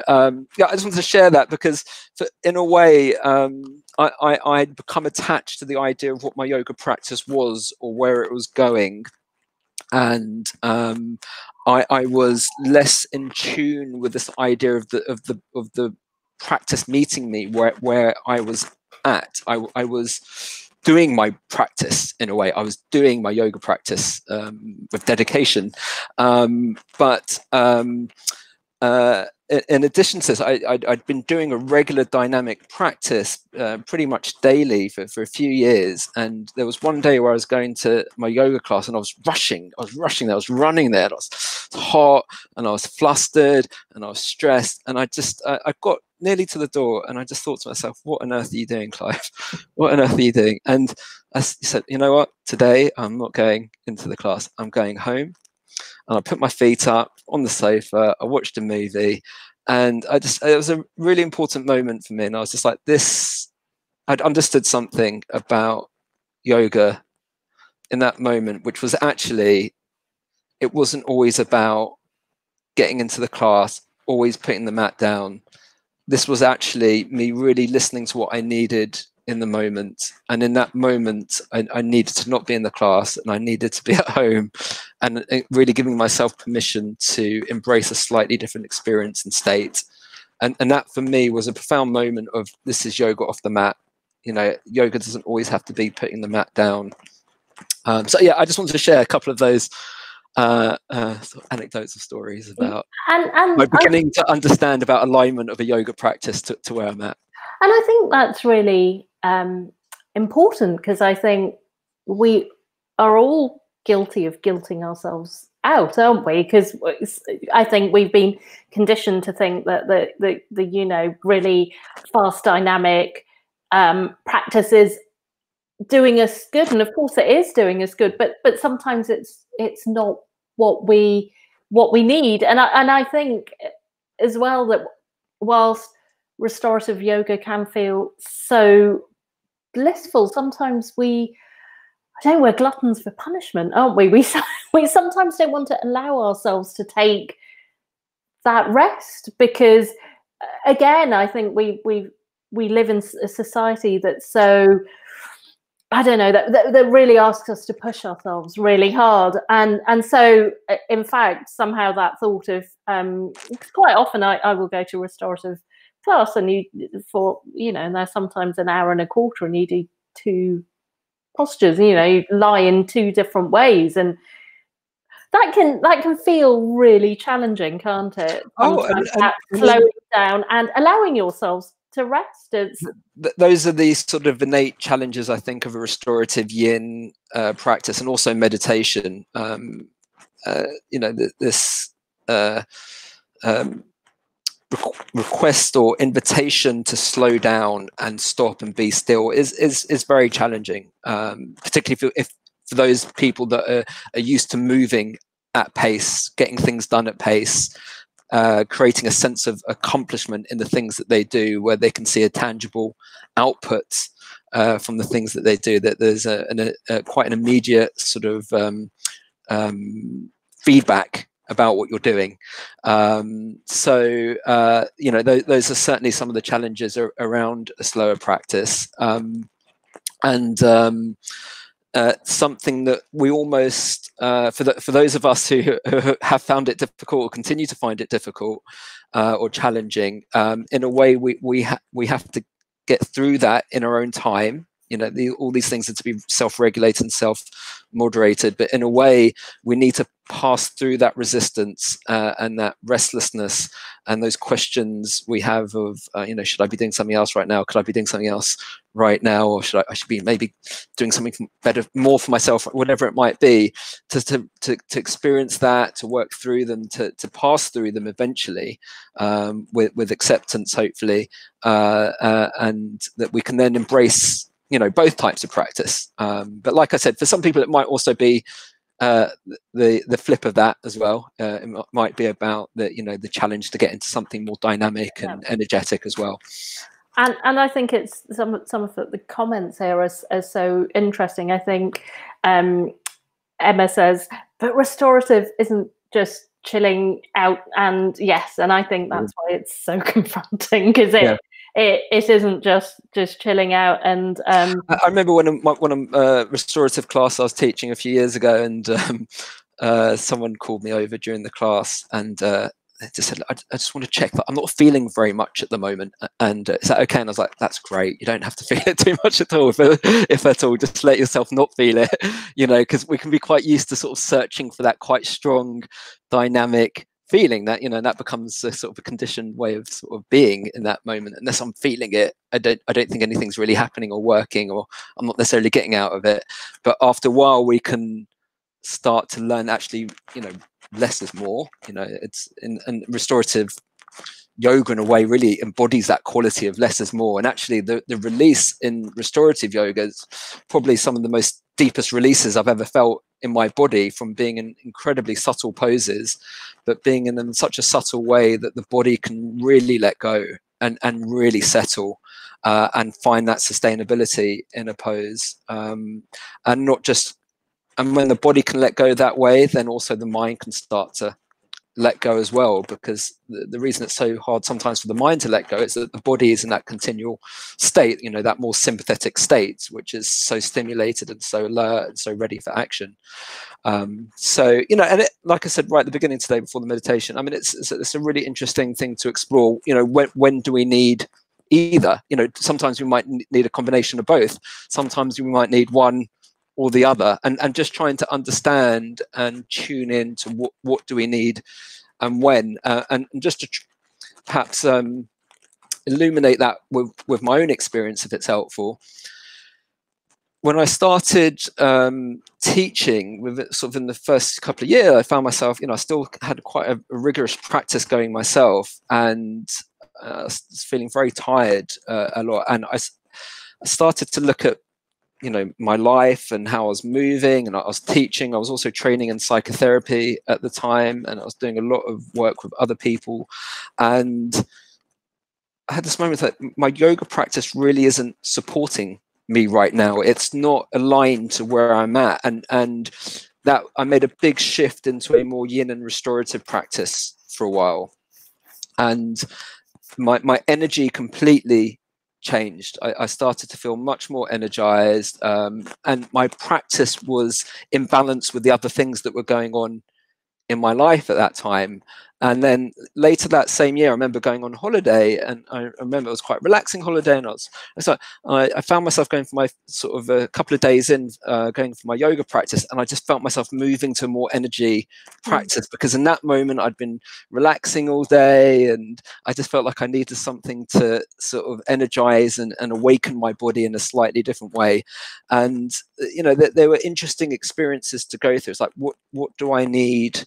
I just wanted to share that because in a way, I'd become attached to the idea of what my yoga practice was or where it was going, and I was less in tune with this idea of the practice meeting me where I was at. I was doing my practice in a way. I was doing my yoga practice with dedication, but in addition to this, I'd been doing a regular dynamic practice pretty much daily for a few years. And there was one day where I was going to my yoga class and I was rushing there, I was running there, and I was hot and I was flustered and I was stressed. And I got nearly to the door and I just thought to myself, what on earth are you doing, Clive? What on earth are you doing? And I said, you know what, today I'm not going into the class, I'm going home. And I put my feet up on the sofa, I watched a movie, and it was a really important moment for me. And I was just like, I'd understood something about yoga in that moment, which was actually, it wasn't always about getting into the class, always putting the mat down. This was actually me really listening to what I needed in the moment. And in that moment, I needed to not be in the class and I needed to be at home, and really giving myself permission to embrace a slightly different experience and state. And that for me was a profound moment of, this is yoga off the mat. You know, yoga doesn't always have to be putting the mat down. So yeah, I just wanted to share a couple of those sort of anecdotes or stories about my beginning to understand about alignment of a yoga practice to where I'm at. And I think that's really important, because I think we are all guilty of guilting ourselves out, aren't we? Because I think we've been conditioned to think that the really fast, dynamic practice is doing us good, and of course it is doing us good. But sometimes it's not what we need, and I think as well that whilst restorative yoga can feel so blissful, sometimes we're gluttons for punishment, aren't we? We sometimes don't want to allow ourselves to take that rest, because again, I think we live in a society that's so, I don't know, that really asks us to push ourselves really hard, and so in fact somehow that thought of quite often I will go to restorative class, and and there's sometimes an hour and a quarter, and you do 2 postures, you lie in 2 different ways, and that can feel really challenging, can't it? Sometimes slowing down and allowing yourselves to rest. Those are the sort of innate challenges, I think, of a restorative yin practice, and also meditation. This request or invitation to slow down and stop and be still is very challenging, particularly for those people that are used to moving at pace, getting things done at pace, creating a sense of accomplishment in the things that they do, where they can see a tangible output from the things that they do, that there's quite an immediate sort of feedback about what you're doing. Those are certainly some of the challenges around a slower practice, something that we almost, for those of us who have found it difficult or continue to find it difficult or challenging, in a way we have to get through that in our own time. All these things are to be self-regulated and self-moderated, but in a way we need to pass through that resistance and that restlessness and those questions we have of, should I be doing something else right now? Could I be doing something else right now? Or I should be maybe doing something better, more for myself, whatever it might be, to experience that, to work through them, to pass through them eventually with acceptance, hopefully, and that we can then embrace both types of practice. But like I said, for some people it might also be the flip of that as well. It might be about the challenge to get into something more dynamic and energetic as well. And I think it's some of the comments here are so interesting. I think Emma says, but restorative isn't just chilling out, and yes, and I think that's why it's so confronting, because it isn't just chilling out. And I remember when a restorative class I was teaching a few years ago, and someone called me over during the class, and they just said, I just want to check that I'm not feeling very much at the moment, and is that okay? And I was like, that's great, you don't have to feel it too much at all, if at all, just let yourself not feel it, because we can be quite used to sort of searching for that quite strong dynamic feeling that that becomes a sort of a conditioned way of sort of being in that moment. Unless I'm feeling it, I don't think anything's really happening or working, or I'm not necessarily getting out of it. But after a while we can start to learn, actually, less is more. It's and restorative yoga in a way really embodies that quality of less is more. And actually the release in restorative yoga is probably some of the most deepest releases I've ever felt in my body, from being in incredibly subtle poses, but being in them in such a subtle way that the body can really let go and really settle and find that sustainability in a pose, and not just. And when the body can let go that way, then also the mind can start to let go as well, because the reason it's so hard sometimes for the mind to let go is that the body is in that continual state, that more sympathetic state, which is so stimulated and so alert and so ready for action. And like I said right at the beginning today before the meditation, I mean, it's a really interesting thing to explore. When do we need either? Sometimes we might need a combination of both. Sometimes we might need one or the other, and just trying to understand and tune in to what do we need and when, and just to perhaps illuminate that with my own experience, if it's helpful. when I started teaching, with it, sort of in the first couple of years, I found myself, I still had quite a rigorous practice going myself, and I was feeling very tired a lot. And I started to look at, my life and how I was moving, and I was teaching. I was also training in psychotherapy at the time, and I was doing a lot of work with other people. And I had this moment that my yoga practice really isn't supporting me right now. It's not aligned to where I'm at, and that I made a big shift into a more yin and restorative practice for a while, and my energy completely changed. I started to feel much more energized, and my practice was in balance with the other things that were going on in my life at that time. And then later that same year, I remember going on holiday, and I remember it was quite a relaxing holiday, and I found myself going for my sort of a couple of days in, going for my yoga practice, and I just felt myself moving to more energy practice, because in that moment I'd been relaxing all day, and I just felt like I needed something to sort of energize and awaken my body in a slightly different way. And there were interesting experiences to go through. It's like, what do I need?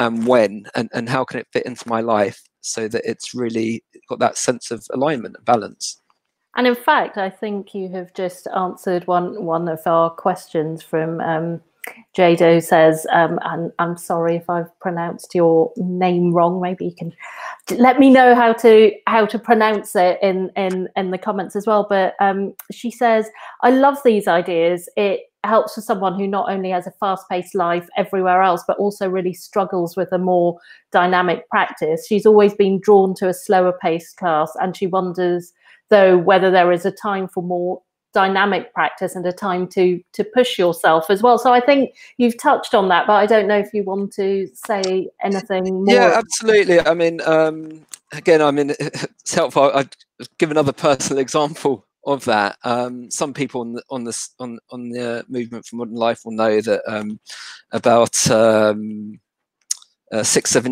And when, and how can it fit into my life so that it's really got that sense of alignment and balance. And in fact, I think you have just answered one of our questions from Jado says, and I'm sorry if I've pronounced your name wrong. Maybe you can let me know how to pronounce it in the comments as well. But she says, I love these ideas. It helps for someone who not only has a fast-paced life everywhere else, but also really struggles with a more dynamic practice. She's always been drawn to a slower paced class, and she wonders, though, whether there is a time for more dynamic practice and a time to push yourself as well. So I think you've touched on that, but I don't know if you want to say anything more. Yeah, absolutely. I mean, again, it's helpful. I'd give another personal example of that. Some people on the movement for modern life will know that about 6-7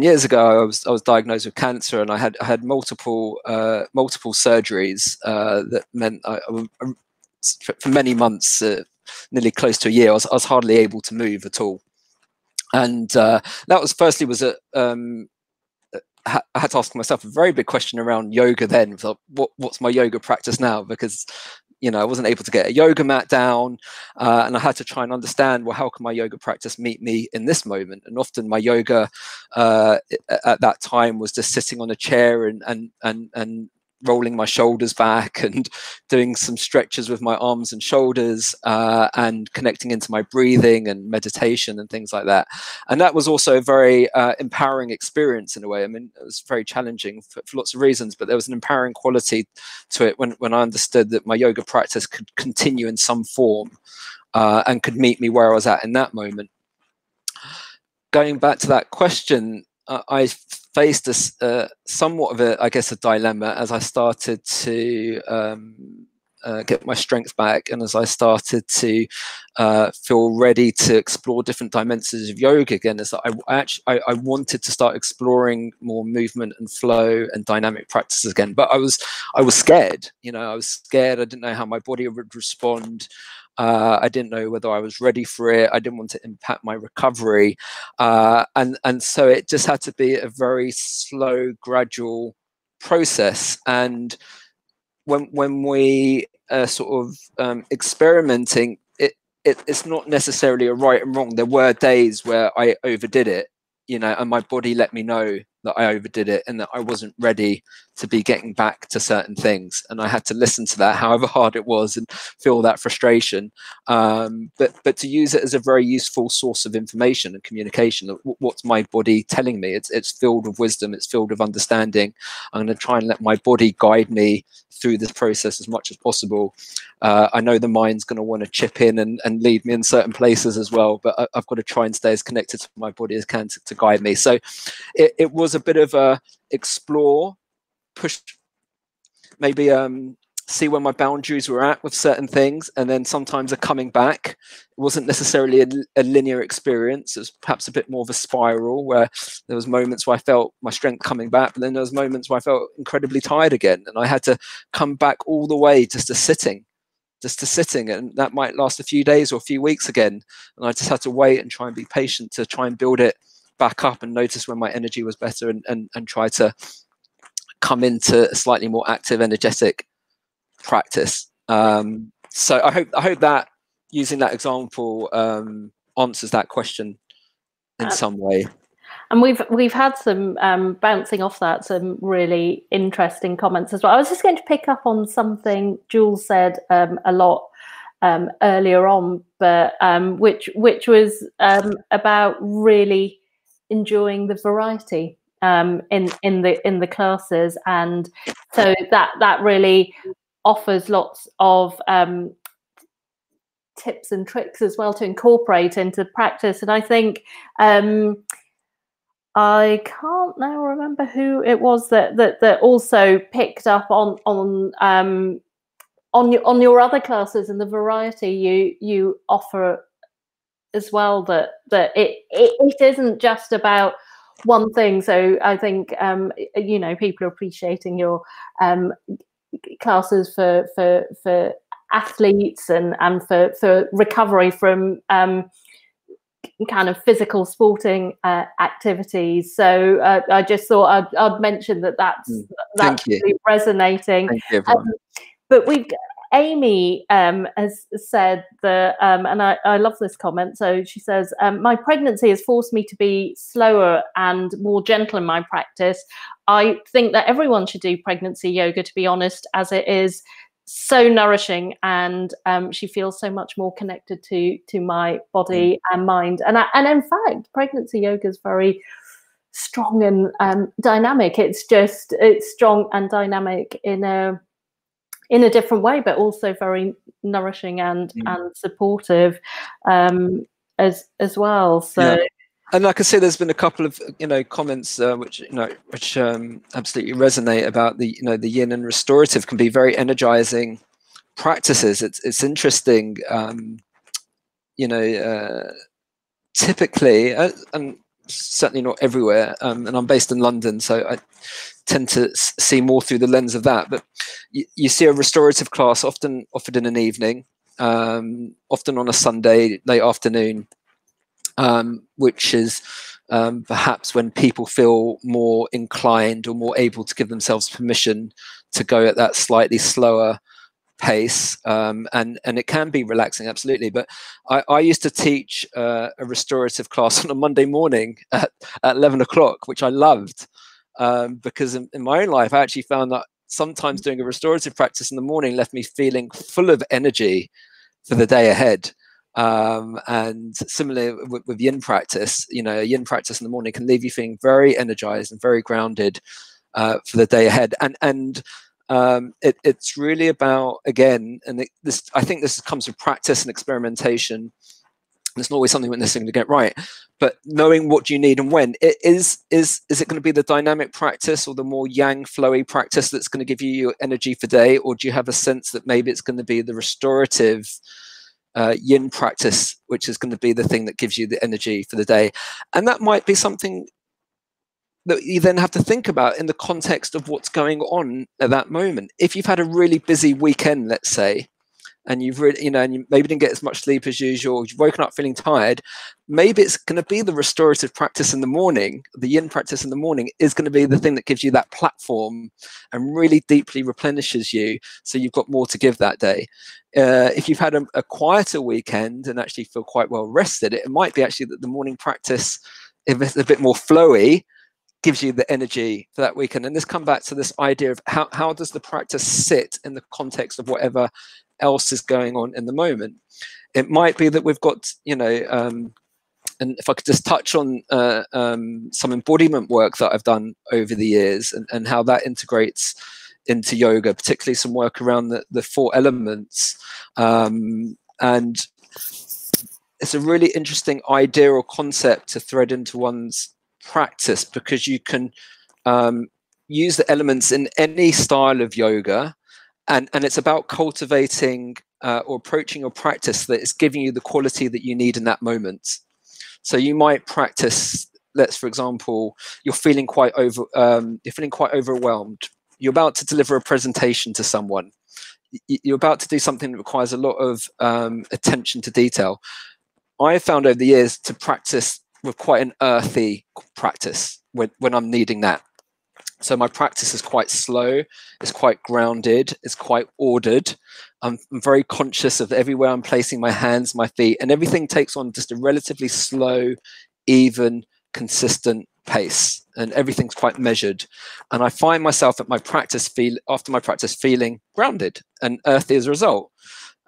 years ago, I was diagnosed with cancer, and I had multiple surgeries that meant for many months, nearly close to a year, I was hardly able to move at all. And that was I had to ask myself a very big question around yoga then. What's my yoga practice now? Because I wasn't able to get a yoga mat down, and I had to try and understand, well, how can my yoga practice meet me in this moment? And often my yoga at that time was just sitting on a chair and rolling my shoulders back and doing some stretches with my arms and shoulders, and connecting into my breathing and meditation and things like that. And that was also a very empowering experience in a way. I mean, it was very challenging for lots of reasons, but there was an empowering quality to it when I understood that my yoga practice could continue in some form, and could meet me where I was at in that moment. Going back to that question, I faced somewhat of a dilemma as I started to get my strength back, and as I started to feel ready to explore different dimensions of yoga again. Is that I wanted to start exploring more movement and flow and dynamic practices again, but I was scared. I was scared. I didn't know how my body would respond. I didn't know whether I was ready for it. I didn't want to impact my recovery, and so it just had to be a very slow, gradual process. And when we sort of experimenting, it's not necessarily a right and wrong. There were days where I overdid it, and my body let me know that I overdid it and that I wasn't ready to be getting back to certain things. And I had to listen to that, however hard it was, and feel that frustration. But to use it as a very useful source of information and communication. What's my body telling me? It's filled with wisdom. It's filled with understanding. I'm going to try and let my body guide me through this process as much as possible. I know the mind's going to want to chip in and lead me in certain places as well, but I've got to try and stay as connected to my body as can to guide me. So it was a bit of a explore, push, maybe see where my boundaries were at with certain things, and then sometimes a coming back. It wasn't necessarily a linear experience. It was perhaps a bit more of a spiral, where there was moments where I felt my strength coming back, but then there was moments where I felt incredibly tired again, and I had to come back all the way just to sitting just to sitting, and that might last a few days or a few weeks again, and I just had to wait and try and be patient to try and build it back up and notice when my energy was better, and try to come into a slightly more active, energetic practice. So I hope that using that example answers that question in some way. And we've had some bouncing off that, some really interesting comments as well. I was just going to pick up on something Jules said a lot earlier on, but which was about really enjoying the variety in the classes, and so that really offers lots of tips and tricks as well to incorporate into practice. And I think I can't now remember who it was that also picked up on your other classes and the variety you offer as well. That it isn't just about one thing. So I think you know, people are appreciating your classes for athletes and for recovery from kind of physical sporting activities. So I just thought I'd mention that's really resonating. Thank you, but Amy has said that, and I love this comment. So she says, my pregnancy has forced me to be slower and more gentle in my practice. I think that everyone should do pregnancy yoga, to be honest, as it is so nourishing, and she feels so much more connected to my body and mind. And in fact, pregnancy yoga is very strong and dynamic. It's strong and dynamic in a different way, but also very nourishing and supportive as well. So. Yeah. And like I say, there's been a couple of comments which absolutely resonate about the yin and restorative can be very energizing practices. It's interesting, typically, and certainly not everywhere. And I'm based in London, so I tend to see more through the lens of that. But you see a restorative class often offered in an evening, often on a Sunday late afternoon. Which is perhaps when people feel more inclined or more able to give themselves permission to go at that slightly slower pace, and it can be relaxing, absolutely. But I used to teach a restorative class on a Monday morning at 11 o'clock, which I loved, because in my own life I actually found that sometimes doing a restorative practice in the morning left me feeling full of energy for the day ahead. And similarly with yin practice, a yin practice in the morning can leave you feeling very energized and very grounded for the day ahead. And it's really about, again, and I think this comes with practice and experimentation. It's not always something we're necessarily going to get right, but knowing what you need and when. Is it going to be the dynamic practice or the more yang flowy practice that's going to give you your energy for day, or do you have a sense that maybe it's going to be the restorative yin practice, which is going to be the thing that gives you the energy for the day? And that might be something that you then have to think about in the context of what's going on at that moment. If you've had a really busy weekend, let's say, and you've really, and you maybe didn't get as much sleep as usual, you've woken up feeling tired, maybe it's going to be the restorative practice in the morning, the yin practice in the morning is going to be the thing that gives you that platform and really deeply replenishes you, so you've got more to give that day. If you've had a quieter weekend and actually feel quite well rested, it might be actually that the morning practice, if it's a bit more flowy, gives you the energy for that weekend. And this comes back to this idea of how does the practice sit in the context of whatever else is going on in the moment. It might be that we've got, and if I could just touch on some embodiment work that I've done over the years and how that integrates into yoga, particularly some work around the 4 elements. And it's a really interesting idea or concept to thread into one's practice, because you can use the elements in any style of yoga, and it's about cultivating or approaching your practice that is giving you the quality that you need in that moment. So you might practice, for example, you're feeling quite overwhelmed. You're about to deliver a presentation to someone. you're about to do something that requires a lot of attention to detail. I have found over the years to practice with quite an earthy practice when I'm needing that. So my practice is quite slow, it's quite grounded, it's quite ordered. I'm very conscious of everywhere I'm placing my hands, my feet, and everything takes on just a relatively slow, even, consistent pace, and everything's quite measured. And I find myself at my practice after my practice feeling grounded and earthy as a result.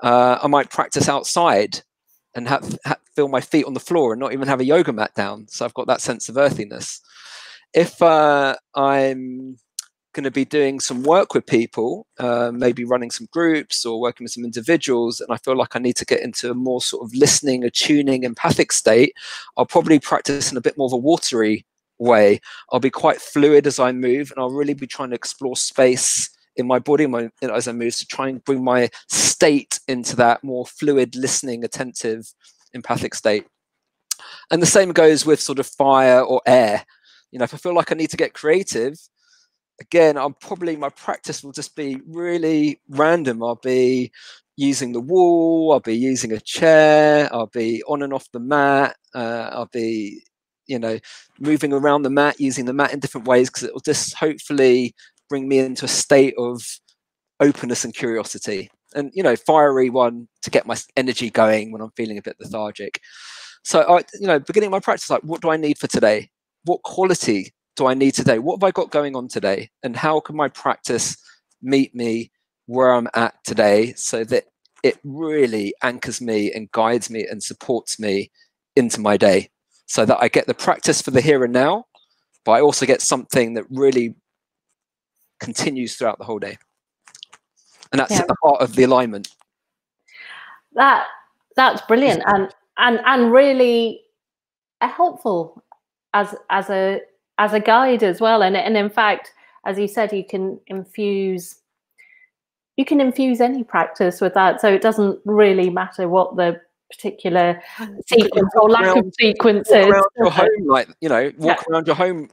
I might practice outside and feel my feet on the floor and not even have a yoga mat down. So I've got that sense of earthiness. If I'm going to be doing some work with people, maybe running some groups or working with some individuals, and I feel like I need to get into a more sort of listening, attuning, empathic state, I'll probably practice in a bit more of a watery way. I'll be quite fluid as I move, and I'll really be trying to explore space in my body as I move to try and bring my state into that more fluid, listening, attentive, empathic state. And the same goes with sort of fire or air. You know, if I feel like I need to get creative, again, my practice will just be really random. I'll be using the wall, I'll be using a chair, I'll be on and off the mat, I'll be, you know, moving around the mat, using the mat in different ways, because it will just hopefully bring me into a state of openness and curiosity. And, you know, fiery one to get my energy going when I'm feeling a bit lethargic. So, beginning my practice, like, what do I need for today? What quality do I need today? What have I got going on today? And how can my practice meet me where I'm at today so that it really anchors me and guides me and supports me into my day, so that I get the practice for the here and now, but I also get something that really continues throughout the whole day. And that's at the heart of the alignment. That's brilliant and really helpful as a guide as well. And in fact, as you said, you can infuse any practice with that. So it doesn't really matter what the particular sequence or lack of sequence is. Walk around your home, like, you know, walk around your home,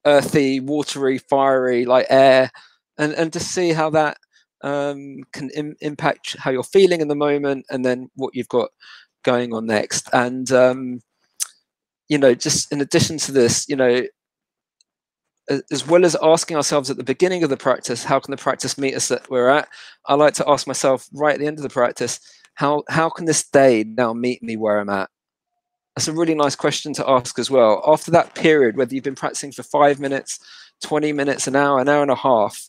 earthy, watery, fiery, like air, and just see how that can impact how you're feeling in the moment, and then what you've got going on next. And you know, just in addition to this, you know, as well as asking ourselves at the beginning of the practice, how can the practice meet us at where we're at, I like to ask myself right at the end of the practice, how can this day now meet me where I'm at? That's a really nice question to ask as well. After that period, whether you've been practicing for 5 minutes, 20 minutes, an hour and a half,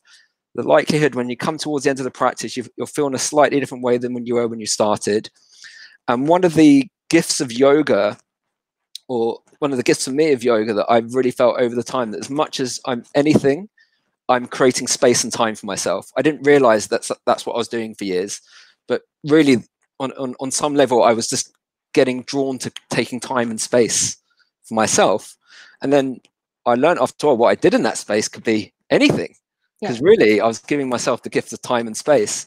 the likelihood when you come towards the end of the practice, you're feeling a slightly different way than when you were when you started. And one of the gifts of yoga, or one of the gifts for me of yoga that I've really felt over the time, that as much as I'm creating space and time for myself. I didn't realize that's what I was doing for years, but really on some level, I was just getting drawn to taking time and space for myself. And then I learned after all, what I did in that space could be anything, because really I was giving myself the gift of time and space.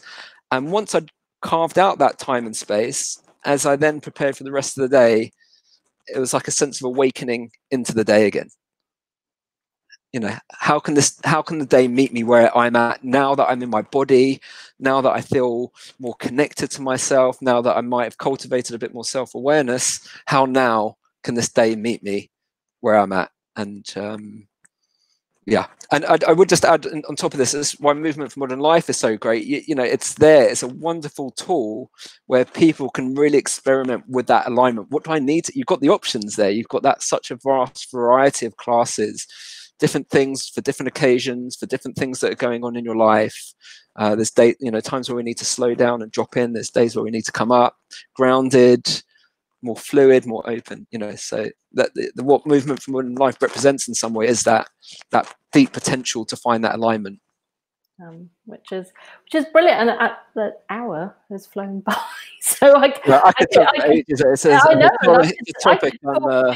And once I'd carved out that time and space, as I then prepared for the rest of the day, it was like a sense of awakening into the day again. You know, how can the day meet me where I'm at now that I'm in my body, now that I feel more connected to myself, now that I might have cultivated a bit more self-awareness, how now can this day meet me where I'm at? And yeah, and I would just add on top of this, is why Movement for Modern Life is so great. You know, it's a wonderful tool where people can really experiment with that alignment. What do I need? You've got the options there. You've got that such a vast variety of classes, different things for different occasions, for different things that are going on in your life. There's times where we need to slow down and drop in. There's days where we need to come up, grounded, more fluid, more open. You know, so that what Movement for Modern Life represents in some way is that deep potential to find that alignment. Which is brilliant, and the hour has flown by. So I could talk to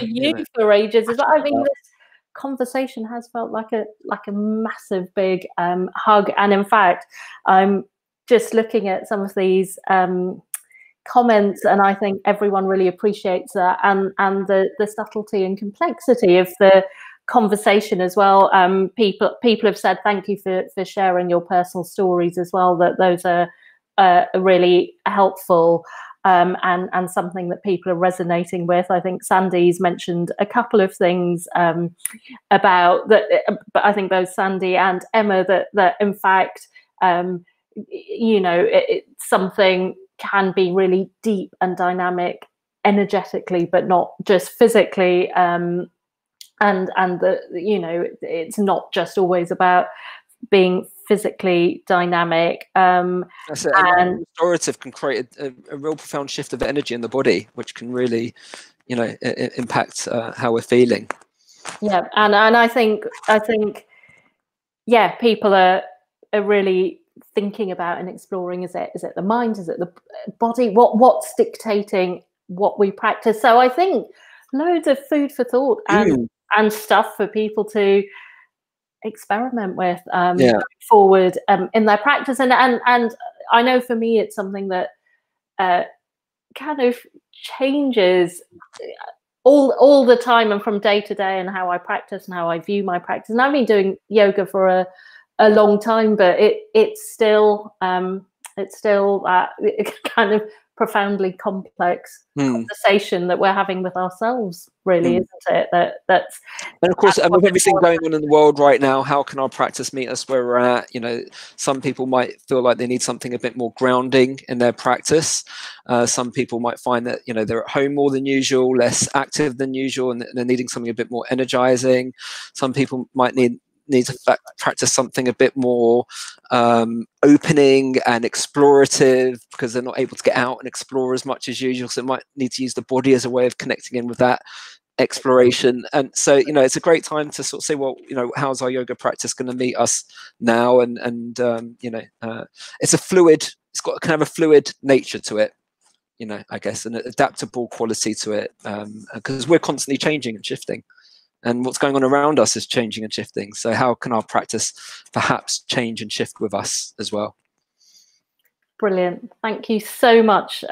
you for ages. I mean, this conversation has felt like a massive big hug, and in fact, I'm just looking at some of these comments, and I think everyone really appreciates that, and the subtlety and complexity of the conversation as well. People have said thank you for sharing your personal stories as well, that those are really helpful. And something that people are resonating with. I think Sandy's mentioned a couple of things about that, but I think both Sandy and Emma that in fact, you know, something can be really deep and dynamic energetically, but not just physically. And the, you know, it's not just always about being physically dynamic. That's it. And restorative can create a real profound shift of energy in the body, which can really, you know, impact how we're feeling. Yeah, and I think yeah, people are really thinking about and exploring. Is it the mind? Is it the body? What's dictating what we practice? So I think loads of food for thought and stuff for people to experiment with going forward in their practice. And I know for me it's something that kind of changes all the time and from day to day, and how I practice and how I view my practice. And I've been doing yoga for a long time, but it's still that kind of profoundly complex conversation that we're having with ourselves, really, isn't it? That's and of course, and with everything going on in the world right now, how can our practice meet us where we're at? You know, some people might feel like they need something a bit more grounding in their practice. Some people might find that, you know, they're at home more than usual, less active than usual, and they're needing something a bit more energizing. Some people might need to practice something a bit more opening and explorative, because they're not able to get out and explore as much as usual. So they might need to use the body as a way of connecting in with that exploration. And so, you know, it's a great time to sort of say, well, you know, how's our yoga practice going to meet us now? And you know, it's a fluid, it's got kind of a fluid nature to it, you know, I guess, an adaptable quality to it, because we're constantly changing and shifting. And what's going on around us is changing and shifting. So how can our practice perhaps change and shift with us as well? Brilliant. Thank you so much,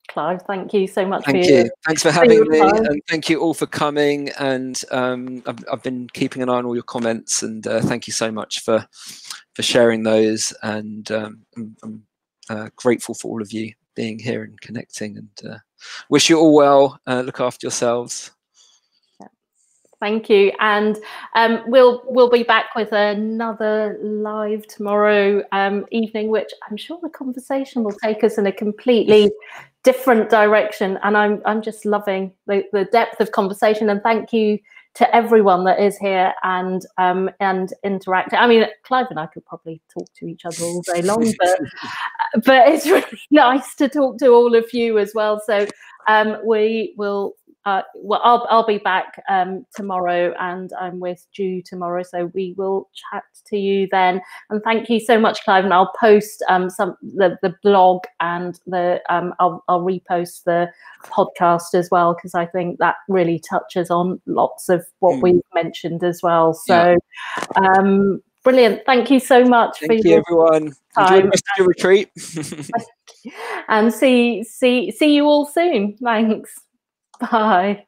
Clive. Thank you so much. Thank you. Thanks for having me. And thank you all for coming. And I've been keeping an eye on all your comments. And thank you so much for sharing those. And I'm grateful for all of you being here and connecting. And wish you all well. Look after yourselves. Thank you, and we'll be back with another live tomorrow evening, which I'm sure the conversation will take us in a completely different direction. And I'm just loving the depth of conversation. And thank you to everyone that is here and interacting. I mean, Clive and I could probably talk to each other all day long, but it's really nice to talk to all of you as well. So we will. Well, I'll be back tomorrow, and I'm with Ju tomorrow, so we will chat to you then. And thank you so much, Clive. And I'll post the blog, and I'll repost the podcast as well, because I think that really touches on lots of what we've mentioned as well. So brilliant. Thank you so much. Thank you, everyone. Enjoy the rest of your retreat. And see you all soon. Thanks. Bye.